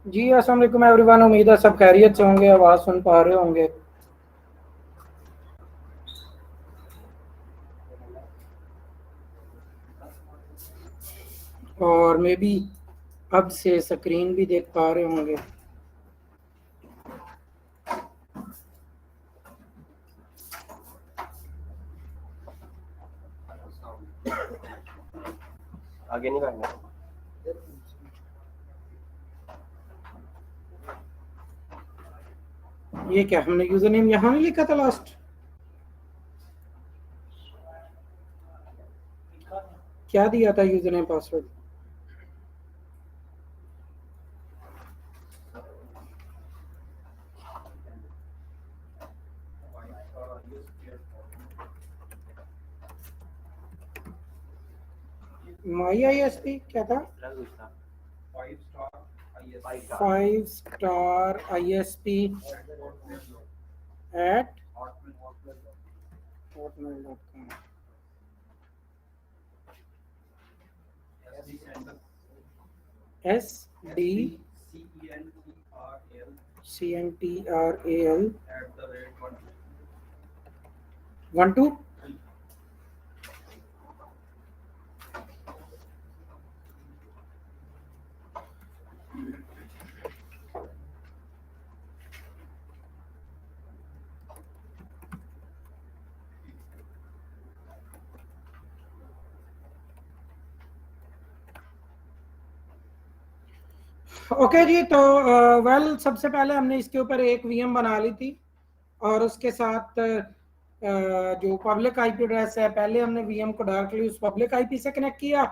जी अस्सलाम वालेकुम एवरीवन, उम्मीद है सब खैरियत से होंगे, आवाज़ सुन पा रहे होंगे। और मे बी अब से स्क्रीन भी देख पा रहे होंगे। आगे नहीं करना। ये क्या हमने यूजर नेम यहाँ नहीं लिखा था लास्ट? क्या दिया था user name password? My ISP क्या था? 5 star ISP at hotmail.com। SDCENTRAL 12। Okay ji, तो वेल सबसे पहले हमने इसके ऊपर एक VM बना ली थी और उसके साथ जो पब्लिक IP एड्रेस है, पहले हमने VM को डायरेक्टली उस पब्लिक IP से कनेक्ट किया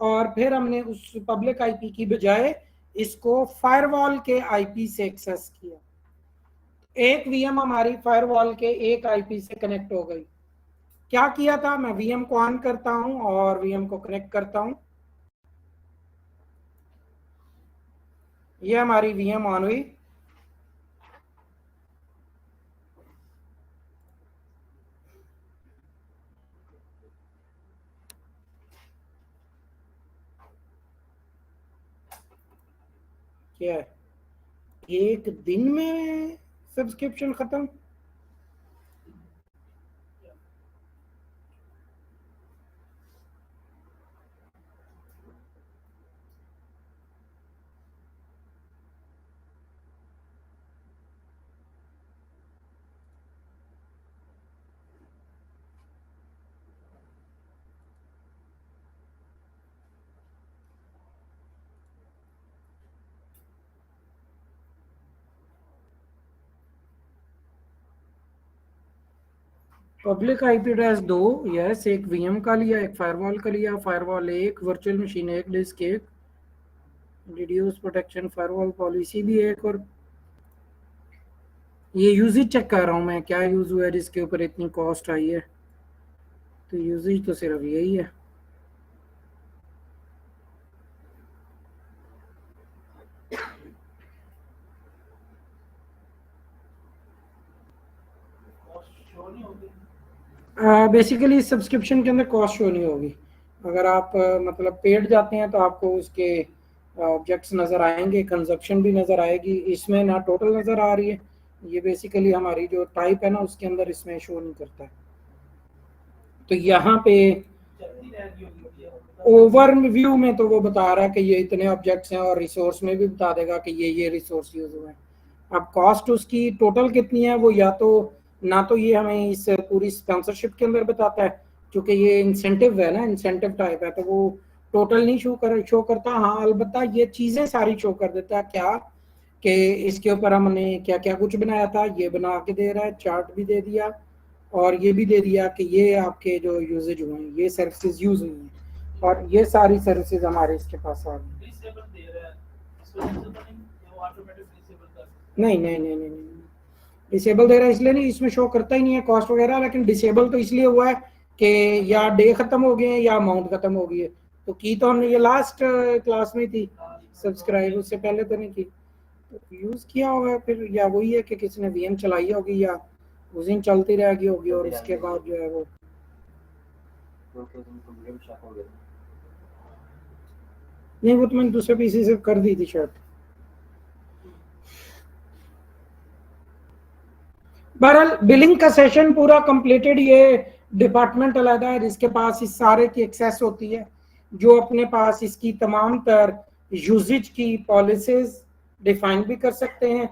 और फिर हमने उस पब्लिक IP की बजाय इसको फायरवॉल के IP से एक्सेस किया। एक VM हमारी फायरवॉल के एक IP से कनेक्ट हो गई। क्या किया था, मैं VM को ऑन करता हूं और VM को कनेक्ट करता हूं। ये हमारी VM ऑन हुई। क्या है, एक दिन में सब्सक्रिप्शन खत्म? पब्लिक IP एड्रेस 2, यस, एक VM का लिया, एक फायरवॉल का लिया, फायरवॉल एक, वर्चुअल मशीन एक, डिस्क एक, रिड्यूस प्रोटेक्शन फायरवॉल पॉलिसी भी एक, और ये यूजेज चेक कर रहा हूँ मैं, क्या यूज हुआ है जिसके ऊपर इतनी कॉस्ट आई है। तो यूजेज तो सिर्फ यही है। बेसिकली सब्सक्रिप्शन के अंदर कॉस्ट शो नहीं होगी। अगर आप मतलब पेड जाते हैं तो आपको उसके ऑब्जेक्ट्स नज़र आएंगे, कंजप्शन भी नज़र आएगी। इसमें ना टोटल नज़र आ रही है, ये बेसिकली हमारी जो टाइप है ना उसके अंदर इसमें शो नहीं करता है। तो यहाँ पे ओवरव्यू में तो वो बता रहा है कि ये इतने ऑब्जेक्ट्स हैं और रिसोर्स में भी बता देगा कि ये रिसोर्स यूज हुए हैं। अब कॉस्ट उसकी टोटल कितनी है वो या तो ना तो ये हमें इस पूरी स्पॉन्सरशिप के अंदर बताता है, क्योंकि ये इंसेंटिव है ना, इंसेंटिव टाइप है, तो वो टोटल नहीं शो करता। हाँ अलबत्ता ये चीज़ें सारी शो कर देता है। क्या कि इसके ऊपर हमने क्या क्या कुछ बनाया था, ये बना के दे रहा है, चार्ट भी दे दिया और ये भी दे दिया कि ये आपके जो यूजेज हुए हैं, ये सर्विसेज यूज हुई हैं और ये सारी सर्विसेज हमारे इसके पास आ गई। नहीं, डिसेबल दे रहा है इसलिए नहीं, इसमें शो करता ही नहीं है कॉस्ट वगैरह, लेकिन डिसेबल तो इसलिए हुआ है कि या डे खत्म हो गए हैं या अमाउंट खत्म हो गई है। तो की तो हमने ये लास्ट क्लास में थी सब्सक्राइब, उससे पहले तो नहीं की। तो यूज किया होगा फिर, या वही है कि किसी ने VM चलाई होगी या उस दिन चलती रहेगी होगी और उसके बाद जो है वो नहीं, वो तो मैंने दूसरे PC से कर दी थी शायद। बहरहाल बिलिंग का सेशन पूरा कंप्लीटेड। ये डिपार्टमेंट अलग है जिसके पास इस सारे की एक्सेस होती है, जो अपने पास इसकी तमाम तर यूजेज की पॉलिसीज डिफाइन भी कर सकते हैं,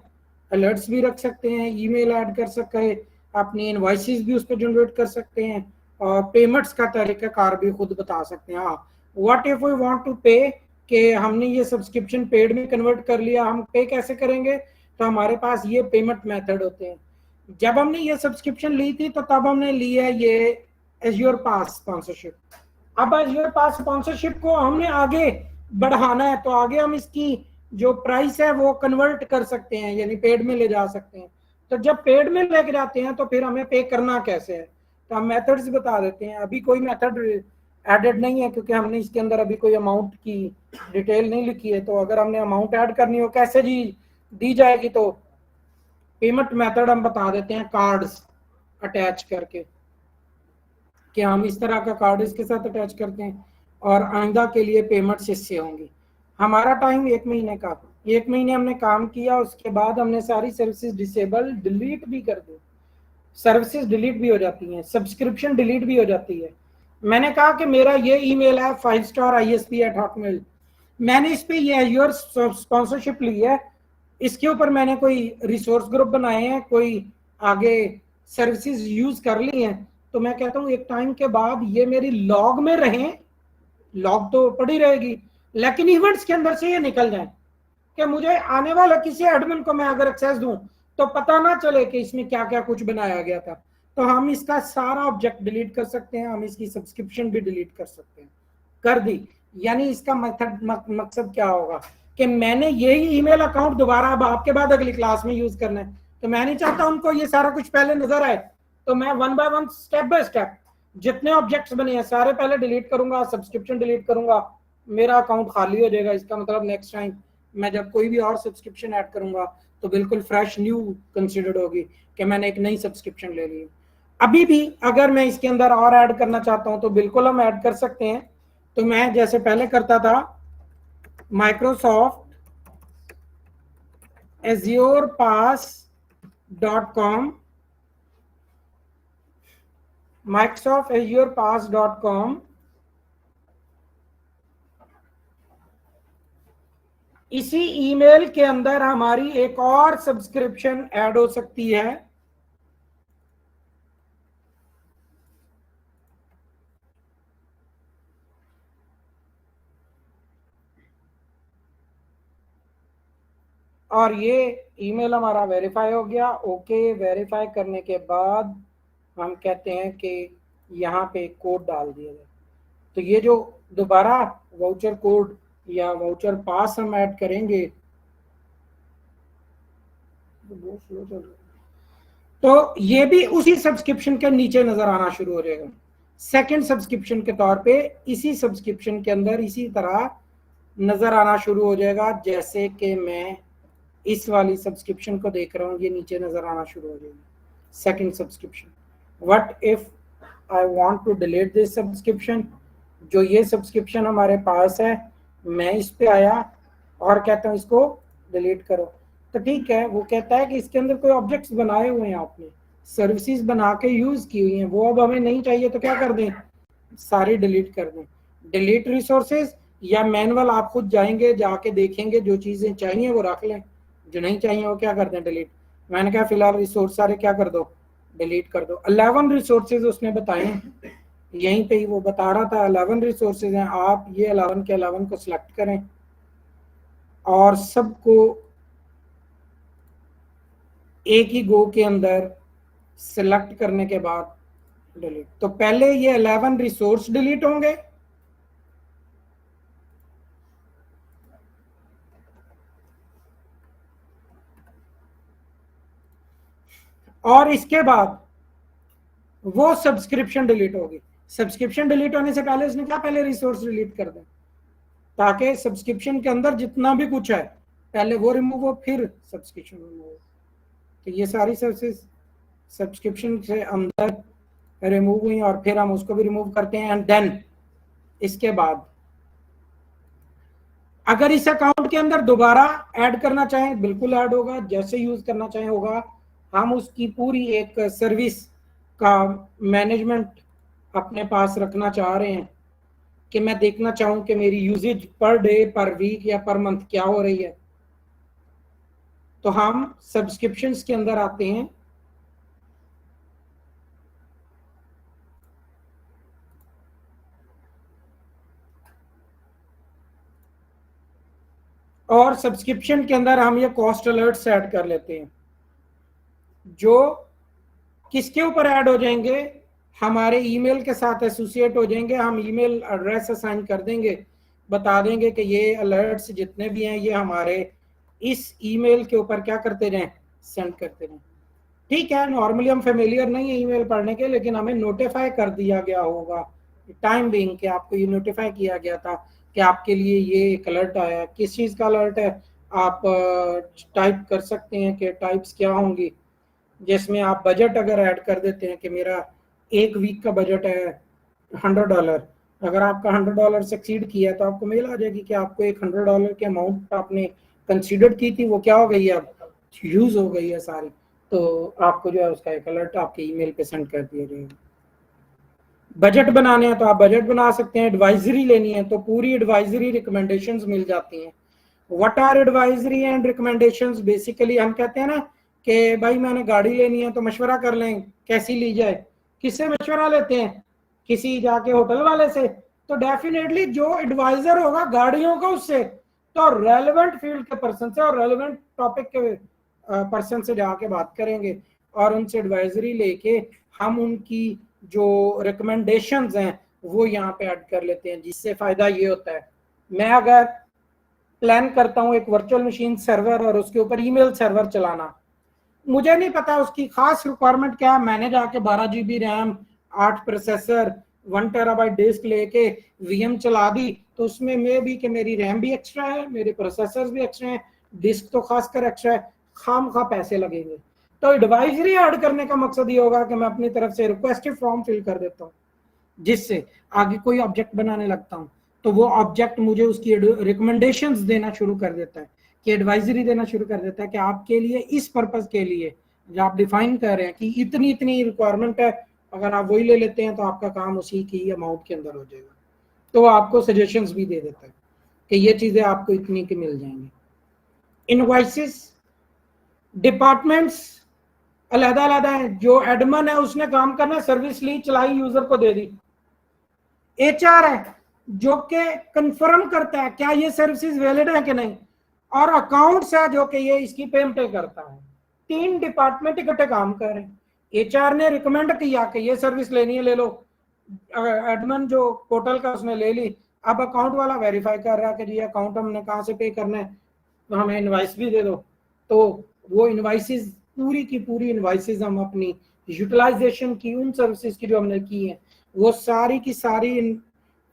अलर्ट्स भी रख सकते हैं, ईमेल ऐड कर सकते हैं, अपनी इनवॉइसेस भी उस पर जनरेट कर सकते हैं, और पेमेंट्स का तरीकाकार भी खुद बता सकते हैं। हाँ, what if we want to pay, कि हमने ये सब्सक्रिप्शन पेड में कन्वर्ट कर लिया, हम पे कैसे करेंगे? तो हमारे पास ये पेमेंट मेथड होते हैं। जब हमने ये सब्सक्रिप्शन ली थी तो तब हमने ली है ये एज्योर पास स्पॉन्सरशिप। अब एज्योर पास स्पॉन्सरशिप को हमने आगे बढ़ाना है, तो आगे हम इसकी जो प्राइस है वो कन्वर्ट कर सकते हैं, यानी पेड में ले जा सकते हैं। तो जब पेड में लेके जाते हैं तो फिर हमें पे करना कैसे है, तो हम मेथड्स बता देते हैं। अभी कोई मेथड एडेड नहीं है क्योंकि हमने इसके अंदर अभी कोई अमाउंट की डिटेल नहीं लिखी है। तो अगर हमने अमाउंट ऐड करनी हो कैसे जी दी जाएगी, तो पेमेंट मेथड हम बता देते हैं कार्ड्स अटैच करके, कि हम इस तरह का कार्ड इसके साथ अटैच करते हैं और आइंदा के लिए पेमेंट्स इससे होंगी। हमारा टाइम 1 महीने का, 1 महीने हमने काम किया, उसके बाद हमने सारी सर्विसेज डिसेबल डिलीट भी कर दी। सर्विसेज डिलीट भी हो जाती हैं, सब्सक्रिप्शन डिलीट भी हो जाती है। मैंने कहा कि मेरा ये ईमेल है 5starisp@hotmail, मैंने इस पे ये एज्योर स्पॉन्सरशिप ली है, इसके ऊपर मैंने कोई रिसोर्स ग्रुप बनाए हैं, कोई आगे सर्विसेज यूज कर ली हैं, तो मैं कहता हूँ एक टाइम के बाद ये मेरी लॉग में रहें, लॉग तो पड़ी रहेगी, लेकिन इवेंट्स के अंदर से ये निकल जाए, कि मुझे आने वाला किसी एडमिन को मैं अगर एक्सेस दूं तो पता ना चले कि इसमें क्या क्या कुछ बनाया गया था। तो हम इसका सारा ऑब्जेक्ट डिलीट कर सकते हैं, हम इसकी सब्सक्रिप्शन भी डिलीट कर सकते हैं, कर दी। यानी इसका मकसद क्या होगा कि मैंने यही ईमेल अकाउंट दोबारा अब आपके बाद अगली क्लास में यूज करना है, तो मैं नहीं चाहता उनको ये सारा कुछ पहले नजर आए, तो मैं one by one step by step जितने ऑब्जेक्ट्स बने हैं सारे पहले डिलीट करूंगा, सब्सक्रिप्शन डिलीट करूंगा, मेरा अकाउंट खाली हो जाएगा। इसका मतलब नेक्स्ट टाइम मैं जब कोई भी और सब्सक्रिप्शन ऐड करूंगा तो बिल्कुल फ्रेश न्यू कंसिडर्ड होगी कि मैंने एक नई सब्सक्रिप्शन ले ली। अभी भी अगर मैं इसके अंदर और ऐड करना चाहता हूं तो बिल्कुल हम ऐड कर सकते हैं। तो मैं जैसे पहले करता था, Microsoft azurepass.com, Microsoft azurepass.com, इसी ईमेल के अंदर हमारी एक और सब्सक्रिप्शन ऐड हो सकती है, और ये ईमेल हमारा वेरीफाई हो गया। ओके, वेरीफाई करने के बाद हम कहते हैं कि यहाँ पे कोड डाल दिया जाए। तो ये जो दोबारा वाउचर कोड या वाउचर पास हम ऐड करेंगे, तो ये भी उसी सब्सक्रिप्शन के नीचे नजर आना शुरू हो जाएगा, सेकंड सब्सक्रिप्शन के तौर पे इसी सब्सक्रिप्शन के अंदर इसी तरह नजर आना शुरू हो जाएगा। जैसे कि मैं इस वाली सब्सक्रिप्शन को देख रहा हूँ, ये नीचे नजर आना शुरू हो जाएगी second subscription. What if I want to delete this subscription, जो ये सब्सक्रिप्शन हमारे पास है, मैं इस पे आया और कहता हूँ इसको डिलीट करो, तो ठीक है, वो कहता है कि इसके अंदर कोई ऑब्जेक्ट्स बनाए हुए हैं आपने, सर्विसेज बना के यूज की हुई हैं, वो अब हमें नहीं चाहिए, तो क्या कर दें, सारी डिलीट कर दें। डिलीट रिसोर्सेज या मैनुअल आप खुद जाएंगे, जाके देखेंगे, जो चीजें चाहिए वो रख लें, जो नहीं चाहिए वो क्या कर दें, डिलीट। मैंने कहा फिलहाल रिसोर्स सारे क्या कर दो, डिलीट कर दो। 11 रिसोर्सेज उसने बताए, यहीं पे ही वो बता रहा था 11 रिसोर्सेज हैं, आप ये 11 के 11 को सिलेक्ट करें और सबको एक ही गो के अंदर सिलेक्ट करने के बाद डिलीट। तो पहले ये 11 रिसोर्स डिलीट होंगे, और इसके बाद वो सब्सक्रिप्शन डिलीट होगी। सब्सक्रिप्शन डिलीट होने से पहले उसने कहा पहले रिसोर्स डिलीट कर दें, ताकि सब्सक्रिप्शन के अंदर जितना भी कुछ है पहले वो रिमूव हो, फिर सब्सक्रिप्शन रिमूव हो। तो ये सारी सर्विसेज सब्सक्रिप्शन से अंदर रिमूव हुई और फिर हम उसको भी रिमूव करते हैं। एंड देन इसके बाद अगर इस अकाउंट के अंदर दोबारा ऐड करना चाहें बिल्कुल ऐड होगा, जैसे यूज करना चाहें होगा। हम उसकी पूरी एक सर्विस का मैनेजमेंट अपने पास रखना चाह रहे हैं कि मैं देखना चाहूं कि मेरी यूजेज पर डे, पर वीक या पर मंथ क्या हो रही है। तो हम सब्सक्रिप्शंस के अंदर आते हैं। और सब्सक्रिप्शन के अंदर हम ये कॉस्ट अलर्ट्स ऐड कर लेते हैं, जो किसके ऊपर ऐड हो जाएंगे, हमारे ईमेल के साथ एसोसिएट हो जाएंगे। हम ईमेल एड्रेस असाइन कर देंगे, बता देंगे कि ये अलर्ट्स जितने भी हैं ये हमारे इस ईमेल के ऊपर क्या करते रहें, सेंड करते रहें। ठीक है, नॉर्मली हम फेमिलियर नहीं है ईमेल पढ़ने के, लेकिन हमें नोटिफाई कर दिया गया होगा टाइम बीइंग कि आपको ये नोटिफाई किया गया था कि आपके लिए ये एक अलर्ट आया। किस चीज़ का अलर्ट है, आप टाइप कर सकते हैं कि टाइप्स क्या होंगी, जिसमें आप बजट अगर ऐड कर देते हैं कि मेरा एक वीक का बजट है $100, अगर आपका $100 सक्सीड किया तो आपको मेल आ जाएगी कि आपको एक $100 की अमाउंट आपने कंसीडर की थी, वो क्या हो गई है, अब यूज हो गई है सारी। तो आपको जो है उसका एक अलर्ट आपके ईमेल पे सेंड कर दिया जाएगा। बजट बनाने हैं तो आप बजट बना सकते हैं। एडवाइजरी लेनी है तो पूरी एडवाइजरी रिकमेंडेशंस मिल जाती हैं। What are advisory and recommendations, basically हम कहते हैं ना कि भाई मैंने गाड़ी लेनी है तो मशवरा कर लें कैसी ली जाए। किससे मशवरा लेते हैं, किसी जाके होटल वाले से? तो डेफिनेटली जो एडवाइजर होगा गाड़ियों का उससे, तो रेलेवेंट फील्ड के पर्सन से और रेलेवेंट टॉपिक के पर्सन से जाके बात करेंगे और उनसे एडवाइजरी लेके हम उनकी जो रिकमेंडेशंस हैं वो यहाँ पे ऐड कर लेते हैं। जिससे फायदा ये होता है, मैं अगर प्लान करता हूँ एक वर्चुअल मशीन सर्वर और उसके ऊपर ईमेल सर्वर चलाना, मुझे नहीं पता उसकी खास रिक्वायरमेंट क्या है, मैंने जाके 12 GB RAM, 8 processor, 1 TB disk लेके वीएम चला दी, तो उसमें मे भी कि मेरी रैम भी एक्स्ट्रा है, मेरे प्रोसेसर भी एक्स्ट्रा है, डिस्क तो खासकर एक्स्ट्रा है, खाम खा पैसे लगेंगे। तो एडवाइजरी ऐड करने का मकसद ये होगा कि मैं अपनी तरफ से रिक्वेस्टेड फॉर्म फिल कर देता हूँ, जिससे आगे कोई ऑब्जेक्ट बनाने लगता हूँ तो वो ऑब्जेक्ट मुझे उसकी रिकमेंडेशंस देना शुरू कर देता है, कि एडवाइजरी देना शुरू कर देता है कि आपके लिए इस पर्पस के लिए जो आप डिफाइन कर रहे हैं कि इतनी इतनी रिक्वायरमेंट है, अगर आप वही ले लेते हैं तो आपका काम उसी की अमाउंट के अंदर हो जाएगा। तो वो आपको सजेशंस भी दे देता है कि ये चीजें आपको इतनी की मिल जाएंगी। इनवॉइसेस, डिपार्टमेंट्स अलहदा अलहदा है। जो एडमन है उसने काम करना, सर्विस ली, चलाई, यूजर को दे दी। एचआर है जो कि कंफर्म करता है क्या ये सर्विसेज वैलिड है कि नहीं, और अकाउंट्स है जो कि ये इसकी पेमेंट करता है। 3 डिपार्टमेंट इकट्ठे काम कर रहे हैं। एचआर ने रिकमेंड किया कि ये सर्विस लेनी है, ले लो, एडमिन जो पोर्टल का उसने ले ली, अब अकाउंट वाला वेरीफाई कर रहा है कि जी अकाउंट हमने कहाँ से पे करना है, तो हमें इनवाइस भी दे दो। तो वो इनवाइसेस, पूरी की पूरी इनवाइसेस हम अपनी यूटिलाइजेशन की, उन सर्विसेज की जो हमने की है, वो सारी की सारी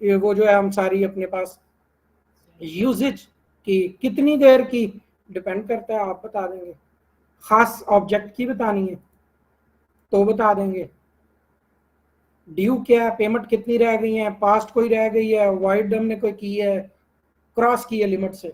वो जो है हम सारी अपने पास यूजेज की कितनी देर की डिपेंड करता है, आप बता देंगे। खास ऑब्जेक्ट की बतानी है तो बता देंगे। ड्यू क्या है, पेमेंट कितनी रह गई है, पास्ट कोई रह गई है, वाइड हमने कोई की है, क्रॉस की है लिमिट से,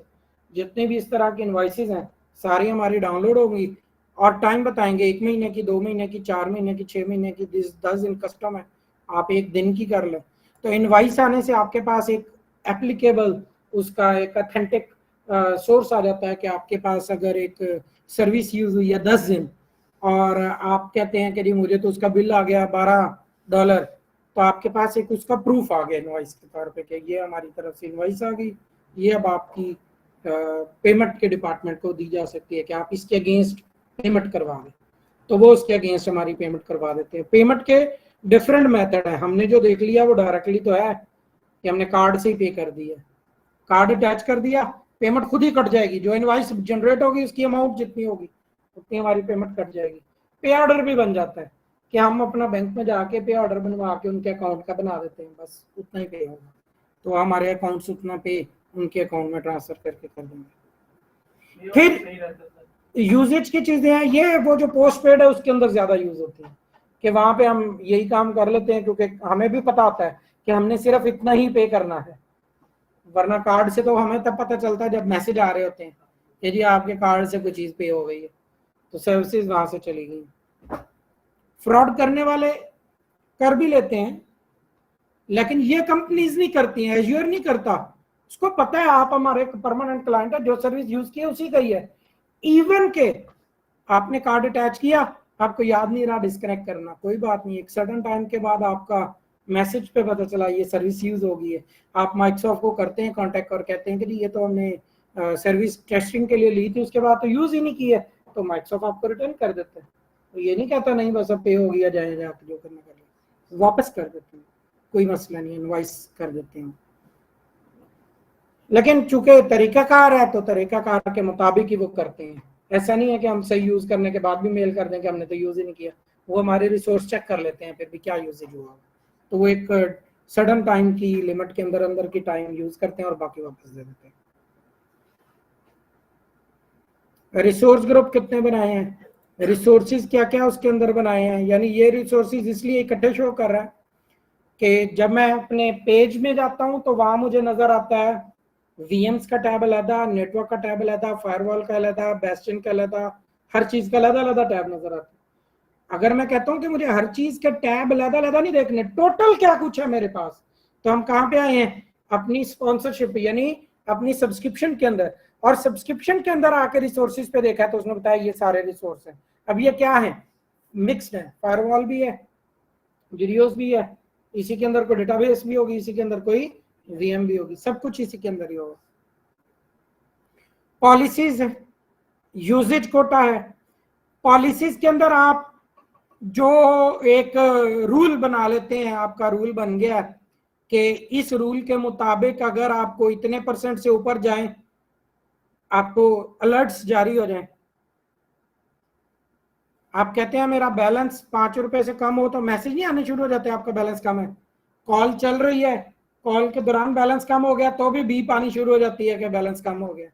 जितने भी इस तरह के इनवाइसेस हैं सारी हमारी डाउनलोड होगी। और टाइम बताएंगे, 1 महीने की, 2 महीने की, 4 महीने की, 6 महीने की, 10 दिन कस्टम है, आप 1 दिन की कर लें। तो इनवाइस आने से आपके पास एक एप्लीकेबल, उसका एक अथेंटिक सोर्स आ जाता है कि आपके पास अगर एक सर्विस यूज हुई है 10 दिन और आप कहते हैं कि जी मुझे तो उसका बिल आ गया $12, तो आपके पास एक उसका प्रूफ आ गया इनवाइस के तौर पे कि ये हमारी तरफ से इनवाइस आ गई, ये अब आपकी पेमेंट के डिपार्टमेंट को दी जा सकती है कि आप इसके अगेंस्ट पेमेंट करवा दें। तो वो उसके अगेंस्ट हमारी पेमेंट करवा देते हैं। पेमेंट के डिफरेंट मेथड है, हमने जो देख लिया वो डायरेक्टली तो है कि हमने कार्ड से ही पे कर दिया, कार्ड अटैच कर दिया, पेमेंट खुद ही कट जाएगी, जो इनवाइस जनरेट होगी उसकी अमाउंट जितनी होगी उतनी हमारी पेमेंट कट जाएगी। पे ऑर्डर भी बन जाता है कि हम अपना बैंक में जाके पे ऑर्डर बनवा के उनके अकाउंट का बना देते हैं, बस उतना ही पे होगा, तो हमारे अकाउंट से उतना पे उनके अकाउंट में ट्रांसफर करके कर देंगे। फिर यूजेज की चीजें हैं, ये वो जो पोस्ट पेड है उसके अंदर ज्यादा यूज होती है कि वहां पे हम यही काम कर लेते हैं, क्योंकि हमें भी पता होता है कि हमने सिर्फ इतना ही पे करना है, वरना कार्ड से तो हमें तब पता चलता है जब मैसेज आ रहे होते हैं कि जी आपके कार्ड से कोई चीज पे हो गई है। तो सर्विसेज वहां से चली गई। फ्रॉड करने वाले कर भी लेते हैं, लेकिन ये कंपनीज नहीं करती हैं, एज्योर नहीं करता। उसको पता है आप हमारे परमानेंट क्लाइंट है, जो सर्विस यूज की है उसी का ही है। इवन के आपने कार्ड अटैच किया, आपको याद नहीं रहा डिस्कनेक्ट करना, कोई बात नहीं, एक सडन टाइम के बाद आपका मैसेज पे पता चला ये सर्विस यूज हो गई है, आप माइक्रोसॉफ्ट को करते हैं कांटेक्ट और कहते हैं कि ये तो हमने सर्विस टेस्टिंग के लिए ली थी, उसके बाद तो यूज ही नहीं की है, तो माइक्रोसॉफ्ट आपको रिटर्न कर देते हैं। तो ये नहीं कहता नहीं बस अब पे हो गया, जाए जाके जो करना कर ले, वापस कर देते हैं, कोई मसला नहीं, इनवॉइस कर देते हैं। लेकिन चूंकि तरीकाकार है तो तरीकाकार के मुताबिक ही वो करते हैं। ऐसा नहीं है कि हम सही यूज करने के बाद भी मेल कर दें कि हमने तो यूज ही नहीं किया, वो हमारे रिसोर्स चेक कर लेते हैं फिर भी क्या यूजेज हुआ, तो वो एक सडन टाइम की लिमिट के अंदर अंदर की टाइम यूज करते हैं और बाकी वापस दे देते हैं। रिसोर्स ग्रुप कितने बनाए हैं, रिसोर्सेज क्या क्या उसके अंदर बनाए हैं, यानी ये रिसोर्सेज इसलिए इकट्ठे शो कर रहा है कि जब मैं अपने पेज में जाता हूं तो वहां मुझे नजर आता है VMs का टैब अलग, नेटवर्क का टैब अलग, फायरवॉल का अलग, बेस्टियन का अलग, हर चीज का अलग अलग टैब नजर आता है। अगर मैं कहता हूं कि मुझे हर चीज के टैब अलग अलग नहीं देखने, टोटल क्या कुछ है मेरे पास, तो हम कहां पे आए हैं, अपनी स्पॉन्सरशिप यानी अपनी सब्सक्रिप्शन के अंदर, और सब्सक्रिप्शन के अंदर आकर रिसोर्सेज पे देखा है तो उसने बताया ये सारे रिसोर्स हैं। अब ये क्या है, मिक्स्ड है, फायरवॉल भी है, जीरियोस भी है, इसी के अंदर कोई डेटाबेस भी होगी, इसी के अंदर कोई VM भी होगी, सब कुछ इसी के अंदर ही होगा। पॉलिसीज है, यूजेज कोटा है, पॉलिसीज के अंदर आप जो एक रूल बना लेते हैं, आपका रूल बन गया कि इस रूल के मुताबिक अगर आपको इतने % से ऊपर जाए आपको अलर्ट्स जारी हो जाए। आप कहते हैं मेरा बैलेंस 5 रुपए से कम हो तो मैसेज नहीं आने शुरू हो जाते आपका बैलेंस कम है, कॉल चल रही है, कॉल के दौरान बैलेंस कम हो गया तो भी बीप आनी शुरू हो जाती है कि बैलेंस कम हो गया।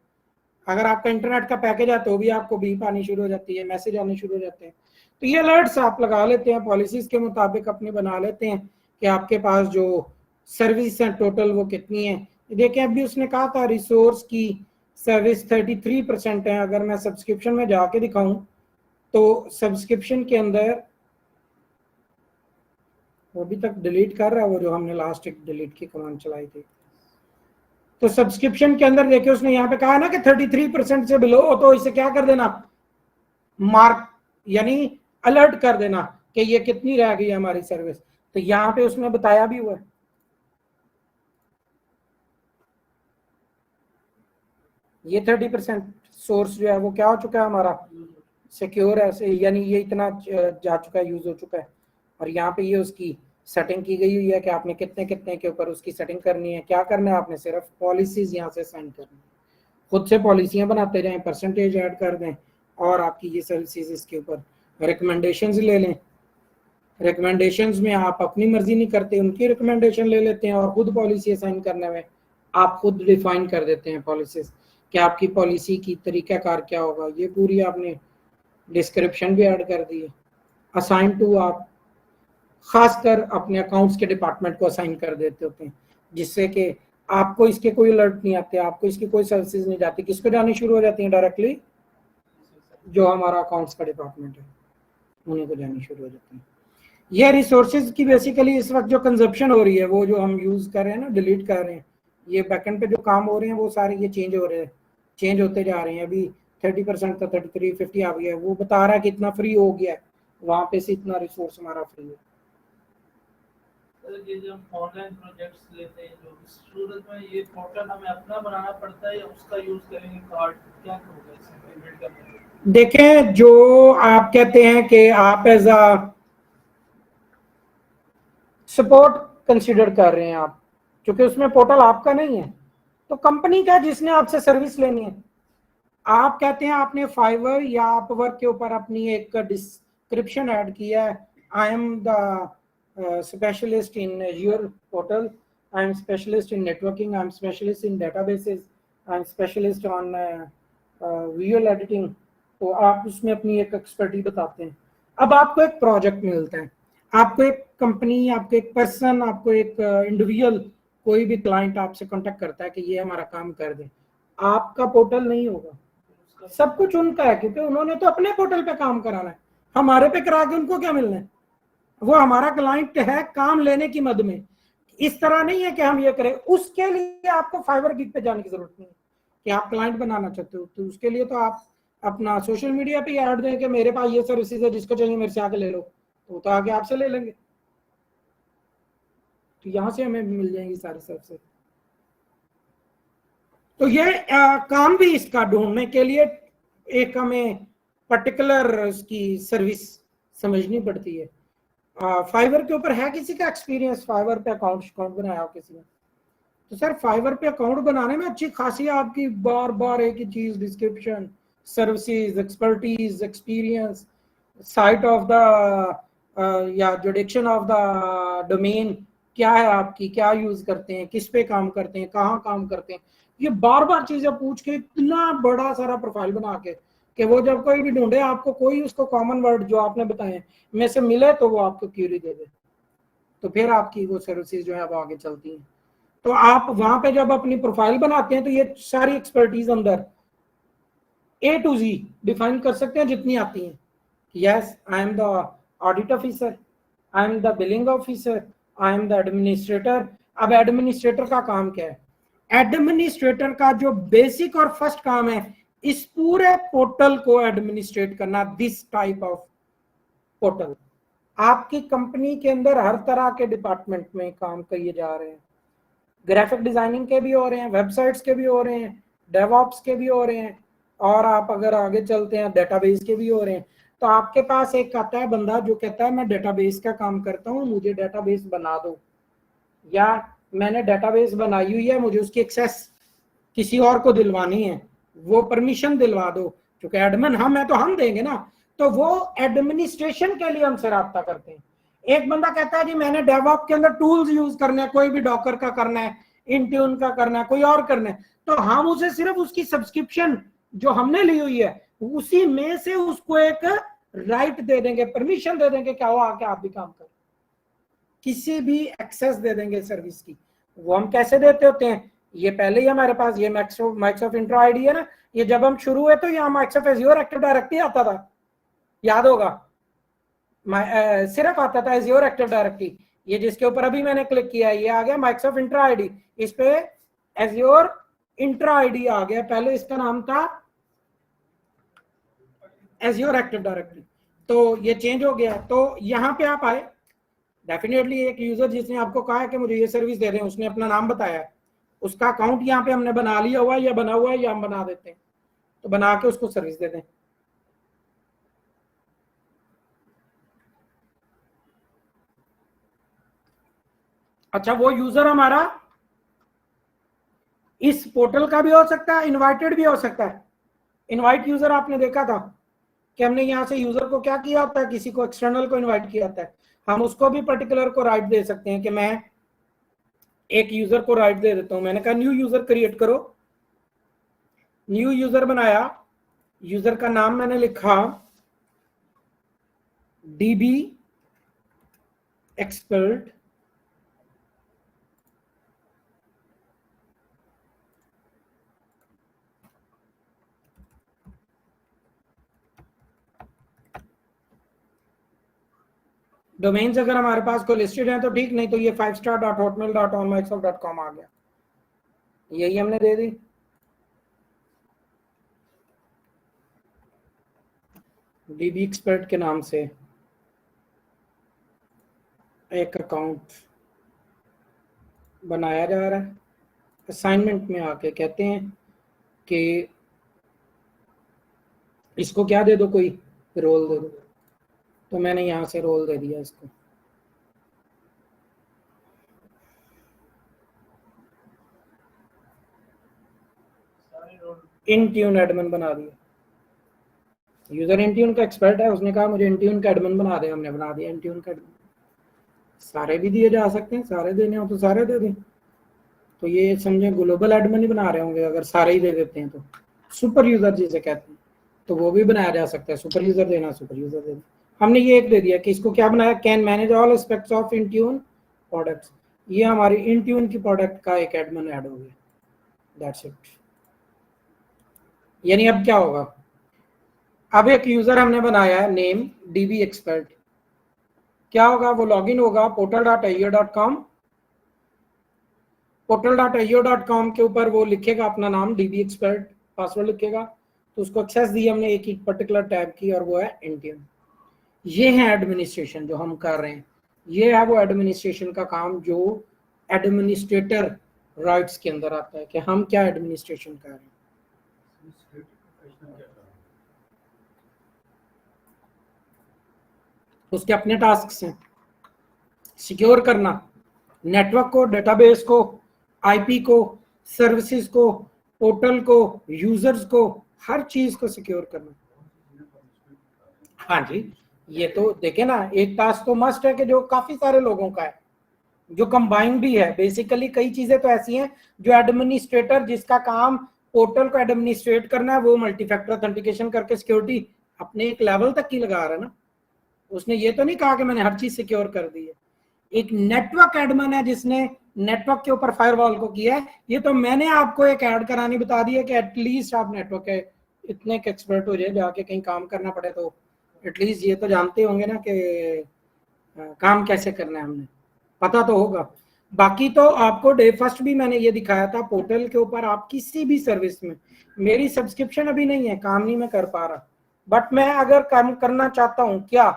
अगर आपका इंटरनेट का पैकेज है तो भी आपको बीप आनी शुरू हो जाती है, मैसेज आने शुरू हो जाते हैं। तो ये अलर्ट्स आप लगा लेते हैं, पॉलिसीज के मुताबिक अपनी बना लेते हैं कि आपके पास जो सर्विस है टोटल वो कितनी है। देखिए अभी उसने कहा था रिसोर्स की सर्विस 33% है, अगर मैं सब्सक्रिप्शन में जाके दिखाऊं तो सब्सक्रिप्शन के अंदर वो अभी तक डिलीट कर रहा है, वो जो हमने लास्ट एक डिलीट की कमांड चलाई थी, तो सब्सक्रिप्शन के अंदर देखिए उसने यहाँ पे कहा ना कि 33% से बिलो हो तो इसे क्या कर देना, मार्क यानी अलर्ट कर देना कि ये कितनी रह गई हमारी सर्विस। तो यहाँ पे उसने बताया भी हुआ है, ये 30% सोर्स जो है वो क्या हो चुका है हमारा, सिक्योर है, यानी ये इतना जा चुका है, यूज हो चुका है। और यहाँ पे ये उसकी सेटिंग की गई हुई है कि आपने कितने कितने के ऊपर उसकी सेटिंग करनी है, क्या करना है आपने, सिर्फ पॉलिसीज यहाँ से साइन करनी है, खुद से पॉलिसियां बनाते जाएं, परसेंटेज ऐड कर दें और आपकी ये सर्विसेज इसके ऊपर रिकमेंडेशंस ले लें। रिकमेंडेशंस में आप अपनी मर्जी नहीं करते, उनकी रिकमेंडेशन ले लेते हैं और खुद पॉलिसी साइन करने में आप खुद डिफाइन कर देते हैं पॉलिसीज कि आपकी पॉलिसी की तरीकाकार क्या होगा, ये पूरी आपने डिस्क्रिप्शन भी ऐड कर दी है। असाइन टू आप खासकर अपने अकाउंट्स के डिपार्टमेंट को असाइन कर देते होते हैं, जिससे कि आपको इसके कोई अलर्ट नहीं आते, आपको इसकी कोई सर्विसेज नहीं जाती, किसको जानी शुरू हो जाती है डायरेक्टली, जो हमारा अकाउंट्स का डिपार्टमेंट है उन्हीं को जानी शुरू हो जाती है। ये रिसोर्सेज की बेसिकली इस वक्त जो कंजप्शन हो रही है, वो जो हम यूज कर रहे हैं ना, डिलीट कर रहे हैं, ये बैकएंड पे जो काम हो रहे हैं वो सारे ये चेंज हो रहे हैं, चेंज होते जा रहे हैं। अभी 30% का 33 50 आ गया है, वो बता रहा है कि इतना फ्री हो गया है, वहां पे से इतना रिसोर्स हमारा फ्री है। ये जो हम ऑनलाइन प्रोजेक्ट्स लेते हैं, जो इस सूरत में ये पोर्टल हमें अपना बनाना पड़ता है या उसका यूज करेंगे कार्ड, क्या होगा इसमें पेमेंट करने? देखें जो आप कहते हैं कि आप एज अ सपोर्ट कंसिडर कर रहे हैं आप, क्योंकि उसमें पोर्टल आपका नहीं है तो कंपनी का जिसने आपसे सर्विस लेनी है। आप कहते हैं आपने फाइवर या अपवर्क के ऊपर अपनी एक डिस्क्रिप्शन ऐड किया है, I am the specialist in Azure portal, I am specialist in networking, I am specialist in databases, I am specialist on visual editing, तो आप उसमें अपनी एक एक्सपर्टीज बताते हैं। अब आपको एक प्रोजेक्ट मिलता है, आपको एक कंपनी, आपको एक पर्सन, आपको एक इंडिविजुअल, कोई भी क्लाइंट आपसे कांटेक्ट करता है कि ये हमारा काम कर दे, आपका पोर्टल नहीं होगा, सब कुछ उनका है, क्योंकि उन्होंने तो अपने पोर्टल पे काम कराना है, हमारे पे करा के उनको क्या मिलना है? वो हमारा क्लाइंट है काम लेने की मद में। इस तरह नहीं है कि हम ये करें। उसके लिए आपको फाइवर गिग पे जाने की जरूरत नहीं है कि आप क्लाइंट बनाना चाहते हो, तो उसके लिए तो आप अपना सोशल मीडिया पे ऐड दें कि मेरे पास ये सर्विसेज है, जिसको चाहिए मेरे से आके ले लो, तो तो आगे आपसे ले लेंगे, तो यहां से हमें मिल जाएंगी सारी सर्विसेज। तो ये काम भी इसका ढूंढने के लिए एक हमें पर्टिकुलर उसकी सर्विस समझनी पड़ती है। फाइवर के ऊपर है किसी का एक्सपीरियंस? फाइवर पे अकाउंट बनाया हो किसी ने? तो सर फाइवर पे अकाउंट बनाने में अच्छी खासी आपकी बार बार एक ही चीज, description, services, expertise, experience, site of the या जुडिक्शन ऑफ द डोमेन क्या है आपकी, क्या यूज करते हैं, किस पे काम करते हैं, कहाँ काम करते हैं, ये बार बार चीजें पूछ के इतना बड़ा सारा प्रोफाइल बना के कि वो जब कोई भी ढूंढे आपको कोई उसको कॉमन वर्ड जो आपने बताए में से मिले तो वो आपको क्यूरी दे दे, तो फिर आपकी वो सर्विसेज जो है वो आगे चलती हैं। तो आप वहां पे जब अपनी प्रोफाइल बनाते हैं तो ये सारी एक्सपर्टीज अंदर A to Z डिफाइन कर सकते हैं जितनी आती हैं। Yes, I am the audit officer, I am the billing officer, I am the administrator. अब एडमिनिस्ट्रेटर का काम क्या है? एडमिनिस्ट्रेटर का जो बेसिक और फर्स्ट काम है इस पूरे पोर्टल को एडमिनिस्ट्रेट करना, दिस टाइप ऑफ पोर्टल। आपकी कंपनी के अंदर हर तरह के डिपार्टमेंट में काम किए जा रहे हैं, ग्राफिक डिजाइनिंग के भी हो रहे हैं, वेबसाइट्स के भी हो रहे हैं, डेवऑप्स के भी हो रहे हैं, और आप अगर आगे चलते हैं डेटाबेस के भी हो रहे हैं। तो आपके पास एक आता है बंदा जो कहता है मैं डेटाबेस का काम करता हूँ, मुझे डेटाबेस बना दो, या मैंने डेटाबेस बनाई हुई है मुझे उसकी एक्सेस किसी और को दिलवानी है, वो परमिशन दिलवा दो, क्योंकि एडमिन हम है तो हम देंगे ना। तो वो एडमिनिस्ट्रेशन के लिए हमसे रब्ता करते हैं। एक बंदा कहता है जी मैंने डेवऑप्स के अंदर टूल्स यूज करने हैं, कोई भी डॉकर का करना है, इंट्यून का करना है, कोई और करना है, तो हम उसे सिर्फ उसकी सब्सक्रिप्शन जो हमने ली हुई है उसी में से उसको एक राइट दे देंगे, परमिशन दे देंगे, क्या हो आके आप भी काम करें, किसी भी एक्सेस दे देंगे सर्विस की। वो हम कैसे देते होते हैं? ये पहले ही हमारे पास ये माइक्रोसॉफ्ट इंट्रो आईडी है ना, ये जब हम शुरू हुए तो यहाँ माइक्रोसॉफ्ट एज्योर एक्टिव डायरेक्टरी आता था, याद होगा, सिर्फ आता था एज्योर एक्टिव डायरेक्टरी। ये जिसके ऊपर अभी मैंने क्लिक किया ये आ गया माइक्रोसॉफ्ट इंट्रा आईडी, इस पे एज्योर इंट्रा आईडी आ गया, पहले इसका नाम था एज्योर एक्टिव डायरेक्टरी, तो ये चेंज हो गया। तो यहाँ पे आप आए, डेफिनेटली एक यूजर जिसने आपको कहा है कि मुझे ये सर्विस दे रहे हैं, उसने अपना नाम बताया, उसका अकाउंट यहाँ पे हमने बना लिया हुआ है या बना हुआ है या हम बना देते हैं, तो बना के उसको सर्विस दे दें। अच्छा, वो यूजर हमारा इस पोर्टल का भी हो सकता है, इनवाइटेड भी हो सकता है। इनवाइट यूजर आपने देखा था कि हमने यहाँ से यूजर को क्या किया होता है, किसी को एक्सटर्नल को इनवाइट किया होता है, हम उसको भी पर्टिकुलर को राइट दे सकते हैं कि मैं एक यूजर को राइट दे देता हूं, मैंने कहा न्यू यूजर क्रिएट करो, न्यू यूजर बनाया, यूजर का नाम मैंने लिखा डीबी एक्सपर्ट, डोमेन्स अगर हमारे पास कोई लिस्टेड है तो ठीक, नहीं तो ये 5star.hotmail.onmicrosoft.com आ गया, यही हमने दे दी। डीबी एक्सपर्ट के नाम से एक अकाउंट बनाया जा रहा है। असाइनमेंट में आके कहते हैं कि इसको क्या दे दो, कोई रोल दे दो, तो मैंने यहां से रोल दे दिया इसको। इंट्यून एडमिन बना दिया, यूजर इंट्यून का एक्सपर्ट है, उसने कहा मुझे इंट्यून का एडमिन बना दे, हमने बना दिया इंट्यून का एडमिन। सारे भी दिए जा सकते हैं, सारे देने हो तो सारे दे दें, तो ये समझे ग्लोबल एडमिन ही बना रहे होंगे अगर सारे ही दे देते हैं। तो सुपर यूजर जिसे कहते हैं तो वो भी बनाया जा सकता है, सुपर यूजर देना, सुपर यूजर देना। हमने ये एक दे दिया कि इसको क्या बनाया, can manage all aspects of Intune products, ये हमारी इंट्यून की प्रोडक्ट का एक एडमिन ऐड हो गया, दैट्स इट। यानी अब क्या होगा, अब एक यूजर हमने बनाया है नेम डीबी एक्सपर्ट, क्या होगा, वो लॉगिन होगा portal.io.com, portal.io.com के ऊपर वो लिखेगा अपना नाम डीबी एक्सपर्ट, पासवर्ड लिखेगा, तो उसको एक्सेस दी हमने एक पर्टिकुलर टैब की, और वो है इंडियन। ये है एडमिनिस्ट्रेशन जो हम कर रहे हैं, ये है वो एडमिनिस्ट्रेशन का काम जो एडमिनिस्ट्रेटर राइट्स के अंदर आता है, कि हम क्या एडमिनिस्ट्रेशन कर रहे हैं। उसके अपने टास्क हैं, सिक्योर करना नेटवर्क को, डेटाबेस को, आईपी को, सर्विसेज को, पोर्टल को, यूजर्स को, हर चीज को सिक्योर करना। हाँ जी, ये तो देखे ना, एक टास्क तो मस्ट है कि जो काफी सारे लोगों का है, जो कंबाइंड भी है। बेसिकली कई चीजें तो ऐसी हैं जो एडमिनिस्ट्रेटर जिसका काम पोर्टल को एडमिनिस्ट्रेट करना है, वो मल्टीफैक्टर ऑथेंटिकेशन करके सिक्योरिटी अपने एक लेवल तक की लगा रहा है ना, उसने ये तो नहीं कहा कि मैंने हर चीज सिक्योर कर दी है। एक नेटवर्क एडमिन है जिसने नेटवर्क के ऊपर फायरवॉल को किया है, ये तो मैंने आपको एक ऐड करानी बता दी है कि एटलीस्ट आप नेटवर्क के इतने के एक्सपर्ट हो जाए, जाके कहीं काम करना पड़े तो एटलीस्ट ये तो जानते होंगे ना कि काम कैसे करना है, हमने पता तो होगा। बाकी तो आपको डे फर्स्ट भी मैंने ये दिखाया था, पोर्टल के ऊपर आप किसी भी सर्विस में, मेरी सब्सक्रिप्शन अभी नहीं है, काम नहीं मैं कर पा रहा, बट मैं अगर काम करना चाहता हूँ, क्या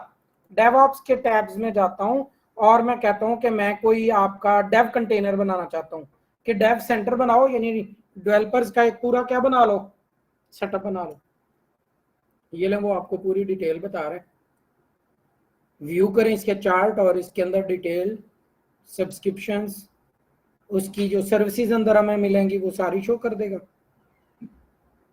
डेवऑप्स के टैब्स में जाता हूँ और मैं कहता हूँ कि मैं कोई आपका डेव कंटेनर बनाना चाहता हूँ, कि डेव सेंटर बनाओ, यानी डेवलपर्स का एक पूरा क्या बना लो, सेटअप बना लो। ये ले वो आपको पूरी डिटेल बता रहे हैं, व्यू करें इसके चार्ट, और इसके अंदर डिटेल सब्सक्रिप्शंस, उसकी जो सर्विसेज अंदर हमें मिलेंगी वो सारी शो कर देगा।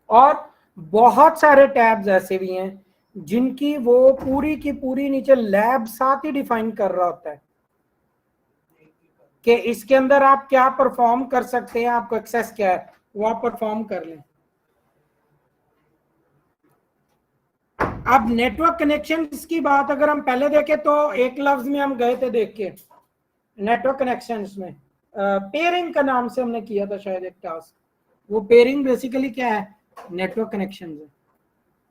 और बहुत सारे टैब्स ऐसे भी हैं जिनकी वो पूरी की पूरी नीचे लैब साथ ही डिफाइन कर रहा होता है कि इसके अंदर आप क्या परफॉर्म कर सकते हैं, आपको एक्सेस क्या है, वो आप परफॉर्म कर लें। अब नेटवर्क कनेक्शन की बात अगर हम पहले देखें तो एक लफ्ज में हम गए थे देख के, नेटवर्क कनेक्शन में पेयरिंग का नाम से हमने किया था शायद एक टास्क। वो पेयरिंग बेसिकली क्या है, नेटवर्क कनेक्शन है।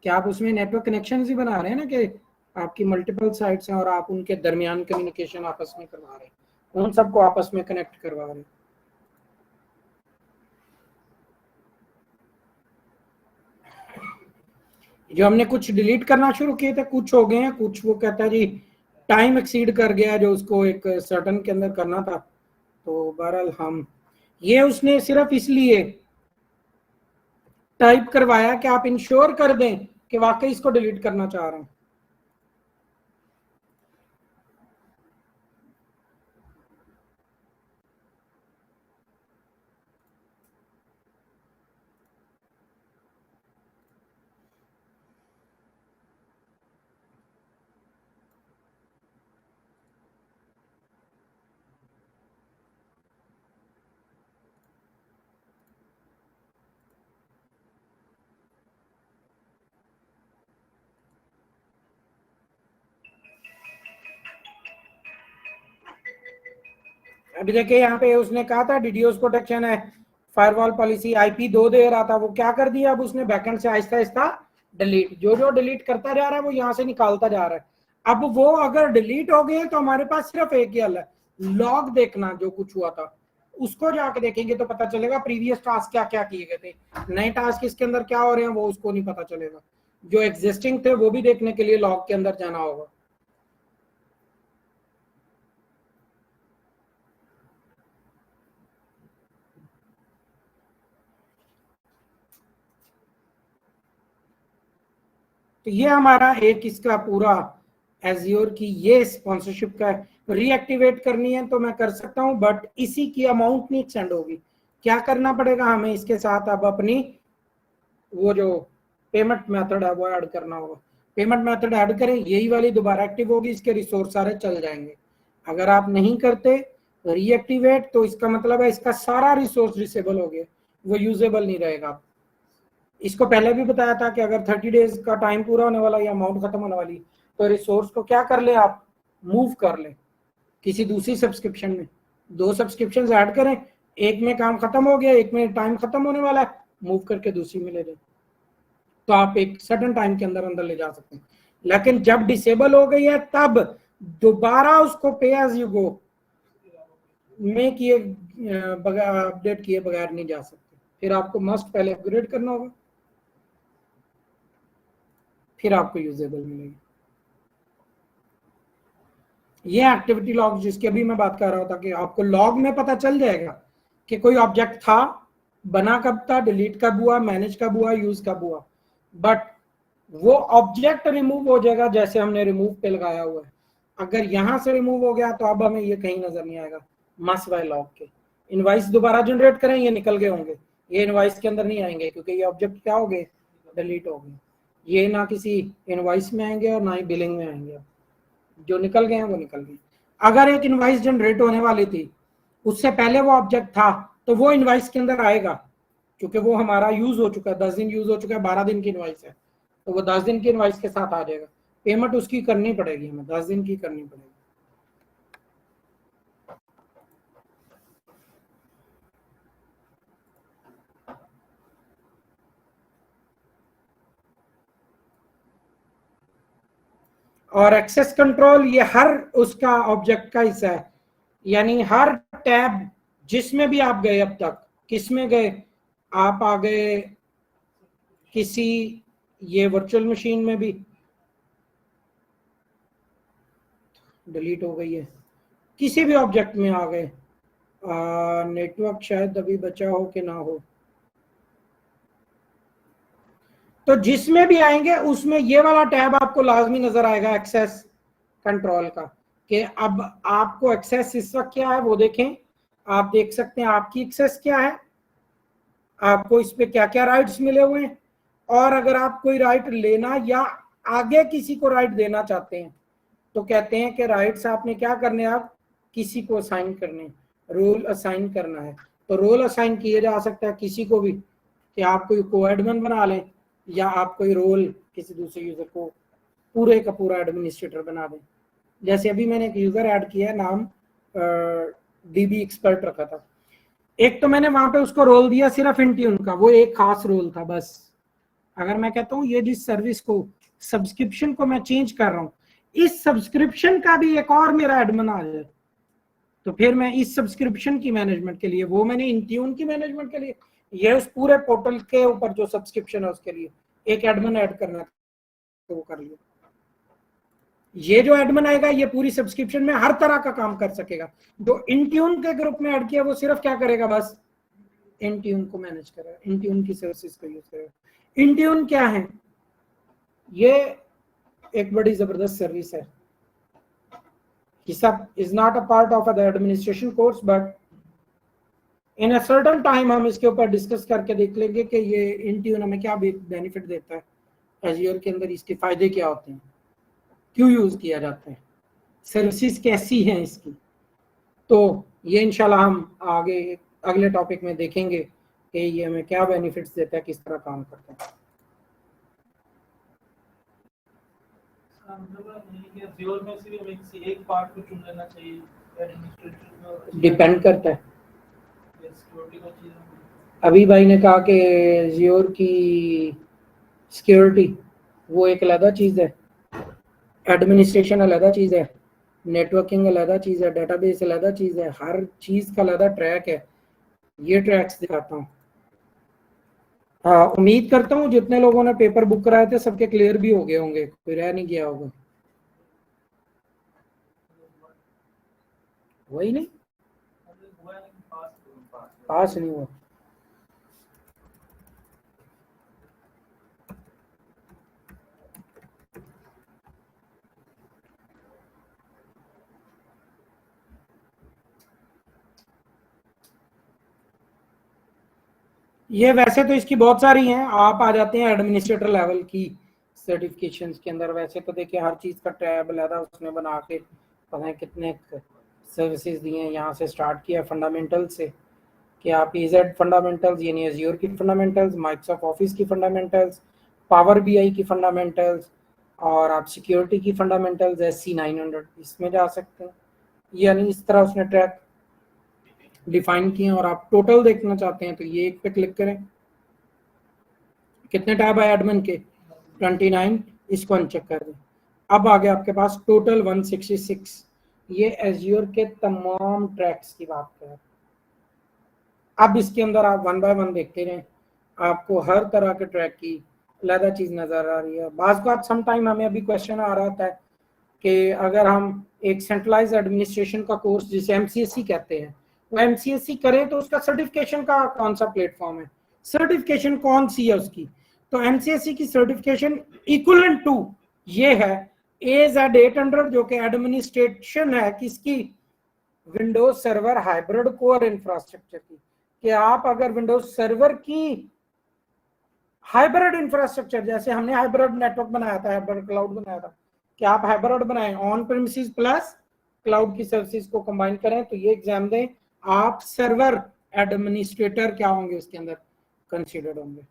क्या आप उसमें नेटवर्क कनेक्शन ही बना रहे हैं ना, कि आपकी मल्टीपल साइट्स हैं और आप उनके दरमियान कम्युनिकेशन आपस में करवा रहे हैं, उन सबको आपस में कनेक्ट करवा रहे हैं। जो हमने कुछ डिलीट करना शुरू किए थे, कुछ हो गए हैं, कुछ वो कहता है जी टाइम एक्सीड कर गया जो उसको एक सर्टन के अंदर करना था, तो बहरहाल हम ये उसने सिर्फ इसलिए टाइप करवाया कि आप इंश्योर कर दें कि वाकई इसको डिलीट करना चाह रहे हैं। अभी देखिए यहाँ पे उसने कहा था डीडीओस प्रोटेक्शन है, फायरवॉल पॉलिसी, आईपी 2 दे रहा था, वो क्या कर दिया अब उसने बैकएंड से आहिस्ता आहिस्ता डिलीट, जो जो डिलीट करता जा रहा है वो यहाँ से निकालता जा रहा है। अब वो अगर डिलीट हो गए तो हमारे पास सिर्फ एक ही हल है, लॉग देखना जो कुछ हुआ था, उसको जाके देखेंगे तो पता चलेगा प्रीवियस टास्क क्या क्या किए गए थे, नए टास्क इसके अंदर क्या हो रहे हैं वो उसको नहीं पता चलेगा, जो एग्जिस्टिंग थे वो भी देखने के लिए लॉग के अंदर जाना होगा। तो ये हमारा एक इसका पूरा एज्योर की ये स्पॉन्सरशिप का रीएक्टिवेट करनी है तो मैं कर सकता हूं, बट इसी की अमाउंट नहीं एक्सटेंड होगी। क्या करना पड़ेगा हमें इसके साथ, अब अपनी वो जो पेमेंट मेथड है वो ऐड करना होगा। पेमेंट मेथड ऐड करें, यही वाली दोबारा एक्टिव होगी, इसके रिसोर्स सारे चल जाएंगे। अगर आप नहीं करते रीएक्टिवेट तो इसका मतलब है इसका सारा रिसोर्स डिसेबल हो गया, वो यूजेबल नहीं रहेगा। इसको पहले भी बताया था कि अगर 30 डेज का टाइम पूरा होने वाला या अमाउंट खत्म होने वाली तो रिसोर्स को क्या कर ले, आप मूव कर ले किसी दूसरी सब्सक्रिप्शन में, 2 सब्सक्रिप्शन ऐड करें, एक में काम खत्म हो गया, एक में टाइम खत्म होने वाला है, मूव करके दूसरी में ले लें। तो आप एक सर्टेन टाइम के अंदर अंदर ले जा सकते हैं। लेकिन जब डिसेबल हो गई है तब दोबारा उसको पे एज यू गो में किए बगैर, अपडेट किए बगैर नहीं जा सकते। फिर आपको मस्ट पहले अपग्रेड करना होगा, फिर आपको यूजेबल मिलेगी। ये एक्टिविटी लॉग जिसकी अभी मैं बात कर रहा था कि आपको लॉग में पता चल जाएगा कि कोई ऑब्जेक्ट था, बना कब था, डिलीट कब हुआ, मैनेज कब हुआ, यूज कब हुआ। बट वो ऑब्जेक्ट रिमूव हो जाएगा जैसे हमने रिमूव पे लगाया हुआ है। अगर यहां से रिमूव हो गया तो अब हमें ये कहीं नजर नहीं आएगा मस्ट बाय लॉग के। इनवाइस दोबारा जनरेट करें, ये निकल गए होंगे, ये इनवाइस के अंदर नहीं आएंगे क्योंकि ये ऑब्जेक्ट क्या हो गए, डिलीट हो गए। ये ना किसी इनवाइस में आएंगे और ना ही बिलिंग में आएंगे। जो निकल गए हैं वो निकल गए। अगर एक इनवाइस जनरेट होने वाली थी, उससे पहले वो ऑब्जेक्ट था, तो वो इनवाइस के अंदर आएगा क्योंकि वो हमारा यूज हो चुका है, 10 दिन यूज हो चुका है, 12 दिन की इनवाइस है, तो वो 10 दिन की इनवाइस के साथ आ जाएगा। पेमेंट उसकी करनी पड़ेगी, हमें 10 दिन की करनी पड़ेगी। और एक्सेस कंट्रोल ये हर उसका ऑब्जेक्ट का हिस्सा है, यानी हर टैब जिसमें भी आप गए, अब तक किस में गए, आप आ गए किसी ये वर्चुअल मशीन में भी डिलीट हो गई है, किसी भी ऑब्जेक्ट में आ गए, नेटवर्क शायद अभी बचा हो कि ना हो, तो जिसमें भी आएंगे उसमें ये वाला टैब आपको लाजमी नजर आएगा एक्सेस कंट्रोल का, कि अब आपको एक्सेस इस वक्त क्या है वो देखें। आप देख सकते हैं आपकी एक्सेस क्या है, आपको इस पे क्या क्या राइट्स मिले हुए हैं, और अगर आप कोई राइट लेना या आगे किसी को राइट देना चाहते हैं तो कहते हैं कि राइट्स आपने क्या करने, आप किसी को असाइन करने, रोल असाइन करना है। तो रोल असाइन किया जा सकता है किसी को भी, कि आप कोई को एडमिन बना लें या आप कोई रोल किसी दूसरे यूजर को पूरे का पूरा एडमिनिस्ट्रेटर बना दें। जैसे अभी मैंने एक यूजर ऐड किया है, नाम डीबी एक्सपर्ट रखा था। एक तो मैंने वहां पे उसको रोल दिया सिर्फ इंट्यून का, वो एक खास रोल था बस। अगर मैं कहता हूँ ये जिस सर्विस को, सब्सक्रिप्शन को मैं चेंज कर रहा हूँ, इस सब्सक्रिप्शन का भी एक और मेरा एडमिन आ जाए, तो फिर मैं इस सब्सक्रिप्शन की मैनेजमेंट के लिए, वो मैंने इंट्यून की मैनेजमेंट के लिए, ये उस पूरे पोर्टल के ऊपर जो सब्सक्रिप्शन है उसके लिए एक एडमिन ऐड करना था, तो वो कर लिया। ये जो एडमिन आएगा ये पूरी सब्सक्रिप्शन में हर तरह का काम कर सकेगा। जो इंट्यून के ग्रुप में ऐड किया वो सिर्फ क्या करेगा, बस इंट्यून को मैनेज करेगा, इंट्यून की सर्विसेज को यूज करेगा। इंट्यून क्या है, ये एक बड़ी जबरदस्त सर्विस है। सब is not a part of the administration course, but in a certain time हम इसके ऊपर डिस्कस करके देख लेंगे कि ये इंट्यून हमें क्या बेनिफिट देता है एज़्योर के अंदर, इसके फायदे क्या होते हैं, क्यों यूज किया जाता है, सर्विसेज कैसी हैं इसकी। तो ये इंशाल्लाह हम आगे अगले टॉपिक में देखेंगे कि ये हमें क्या बेनिफिट्स देता है, किस तरह काम करता है। एक पार्ट को चुन लेना चाहिए, डिपेंड करता है। अभी भाई ने कहा कि ज़ियोर की सिक्योरिटी वो एक अलग चीज़ है, एडमिनिस्ट्रेशन अलग चीज़ है, नेटवर्किंग अलग चीज़ है, डेटाबेस अलग चीज़ है, हर चीज़ का अलग ट्रैक है। ये ट्रैक्स दिखाता हूँ। हाँ, उम्मीद करता हूँ जितने लोगों ने पेपर बुक कराए थे सबके क्लियर भी हो गए होंगे, कोई रह नहीं गया होगा। वही नहीं, पास नहीं हुआ। ये वैसे तो इसकी बहुत सारी हैं, आप आ जाते हैं एडमिनिस्ट्रेटर लेवल की सर्टिफिकेशंस के अंदर। वैसे तो देखिए हर चीज़ का टैब अलग उसने बना के पता नहीं कितने सर्विसेज दिए हैं। यहाँ से स्टार्ट किया फंडामेंटल से कि आप EZ फंडामेंटल्स यानी एज़्योर की फंडामेंटल्स, माइक्रोसॉफ्ट ऑफिस की फंडामेंटल्स, पावर BI की फंडामेंटल्स, और आप सिक्योरिटी की फंडामेंटल्स SC900 इसमें जा सकते हैं। यानी इस तरह उसने ट्रैक डिफाइन किए हैं। और आप टोटल देखना चाहते हैं तो ये एक पे क्लिक करें, कितने टैब है एडमिन के? 29, इसको अनचेक कर दें। अब आगे आपके पास टोटल 166। ये एज्योर के तमाम ट्रैक्स की बात कर। अब इसके अंदर आप वन बाय वन देखते रहें, आपको हर तरह के ट्रैक की अलग चीज नजर आ रही है। बाज बात समटाइम हमें अभी क्वेश्चन आ रहा था कि अगर हम एक सेंट्रलाइज एडमिनिस्ट्रेशन का कोर्स जिसे एमसीएससी कहते हैं, वो एमसीएससी करें तो उसका सर्टिफिकेशन का कौन सा प्लेटफॉर्म है, सर्टिफिकेशन कौन सी है उसकी? तो एमसीएससी की सर्टिफिकेशन इक्विवेलेंट टू ये है AZ800 जो कि एडमिनिस्ट्रेशन है किसकी? Windows server hybrid core infrastructure की। कि आप अगर विंडोज सर्वर की हाइब्रिड इंफ्रास्ट्रक्चर, जैसे हमने हाइब्रिड नेटवर्क बनाया था, हाइब्रिड क्लाउड बनाया था, कि आप हाइब्रिड बनाएं ऑन प्रीमिसेस प्लस क्लाउड की सर्विसेज को कंबाइन करें, तो ये एग्जाम दें, आप सर्वर एडमिनिस्ट्रेटर क्या होंगे उसके अंदर कंसीडर्ड होंगे।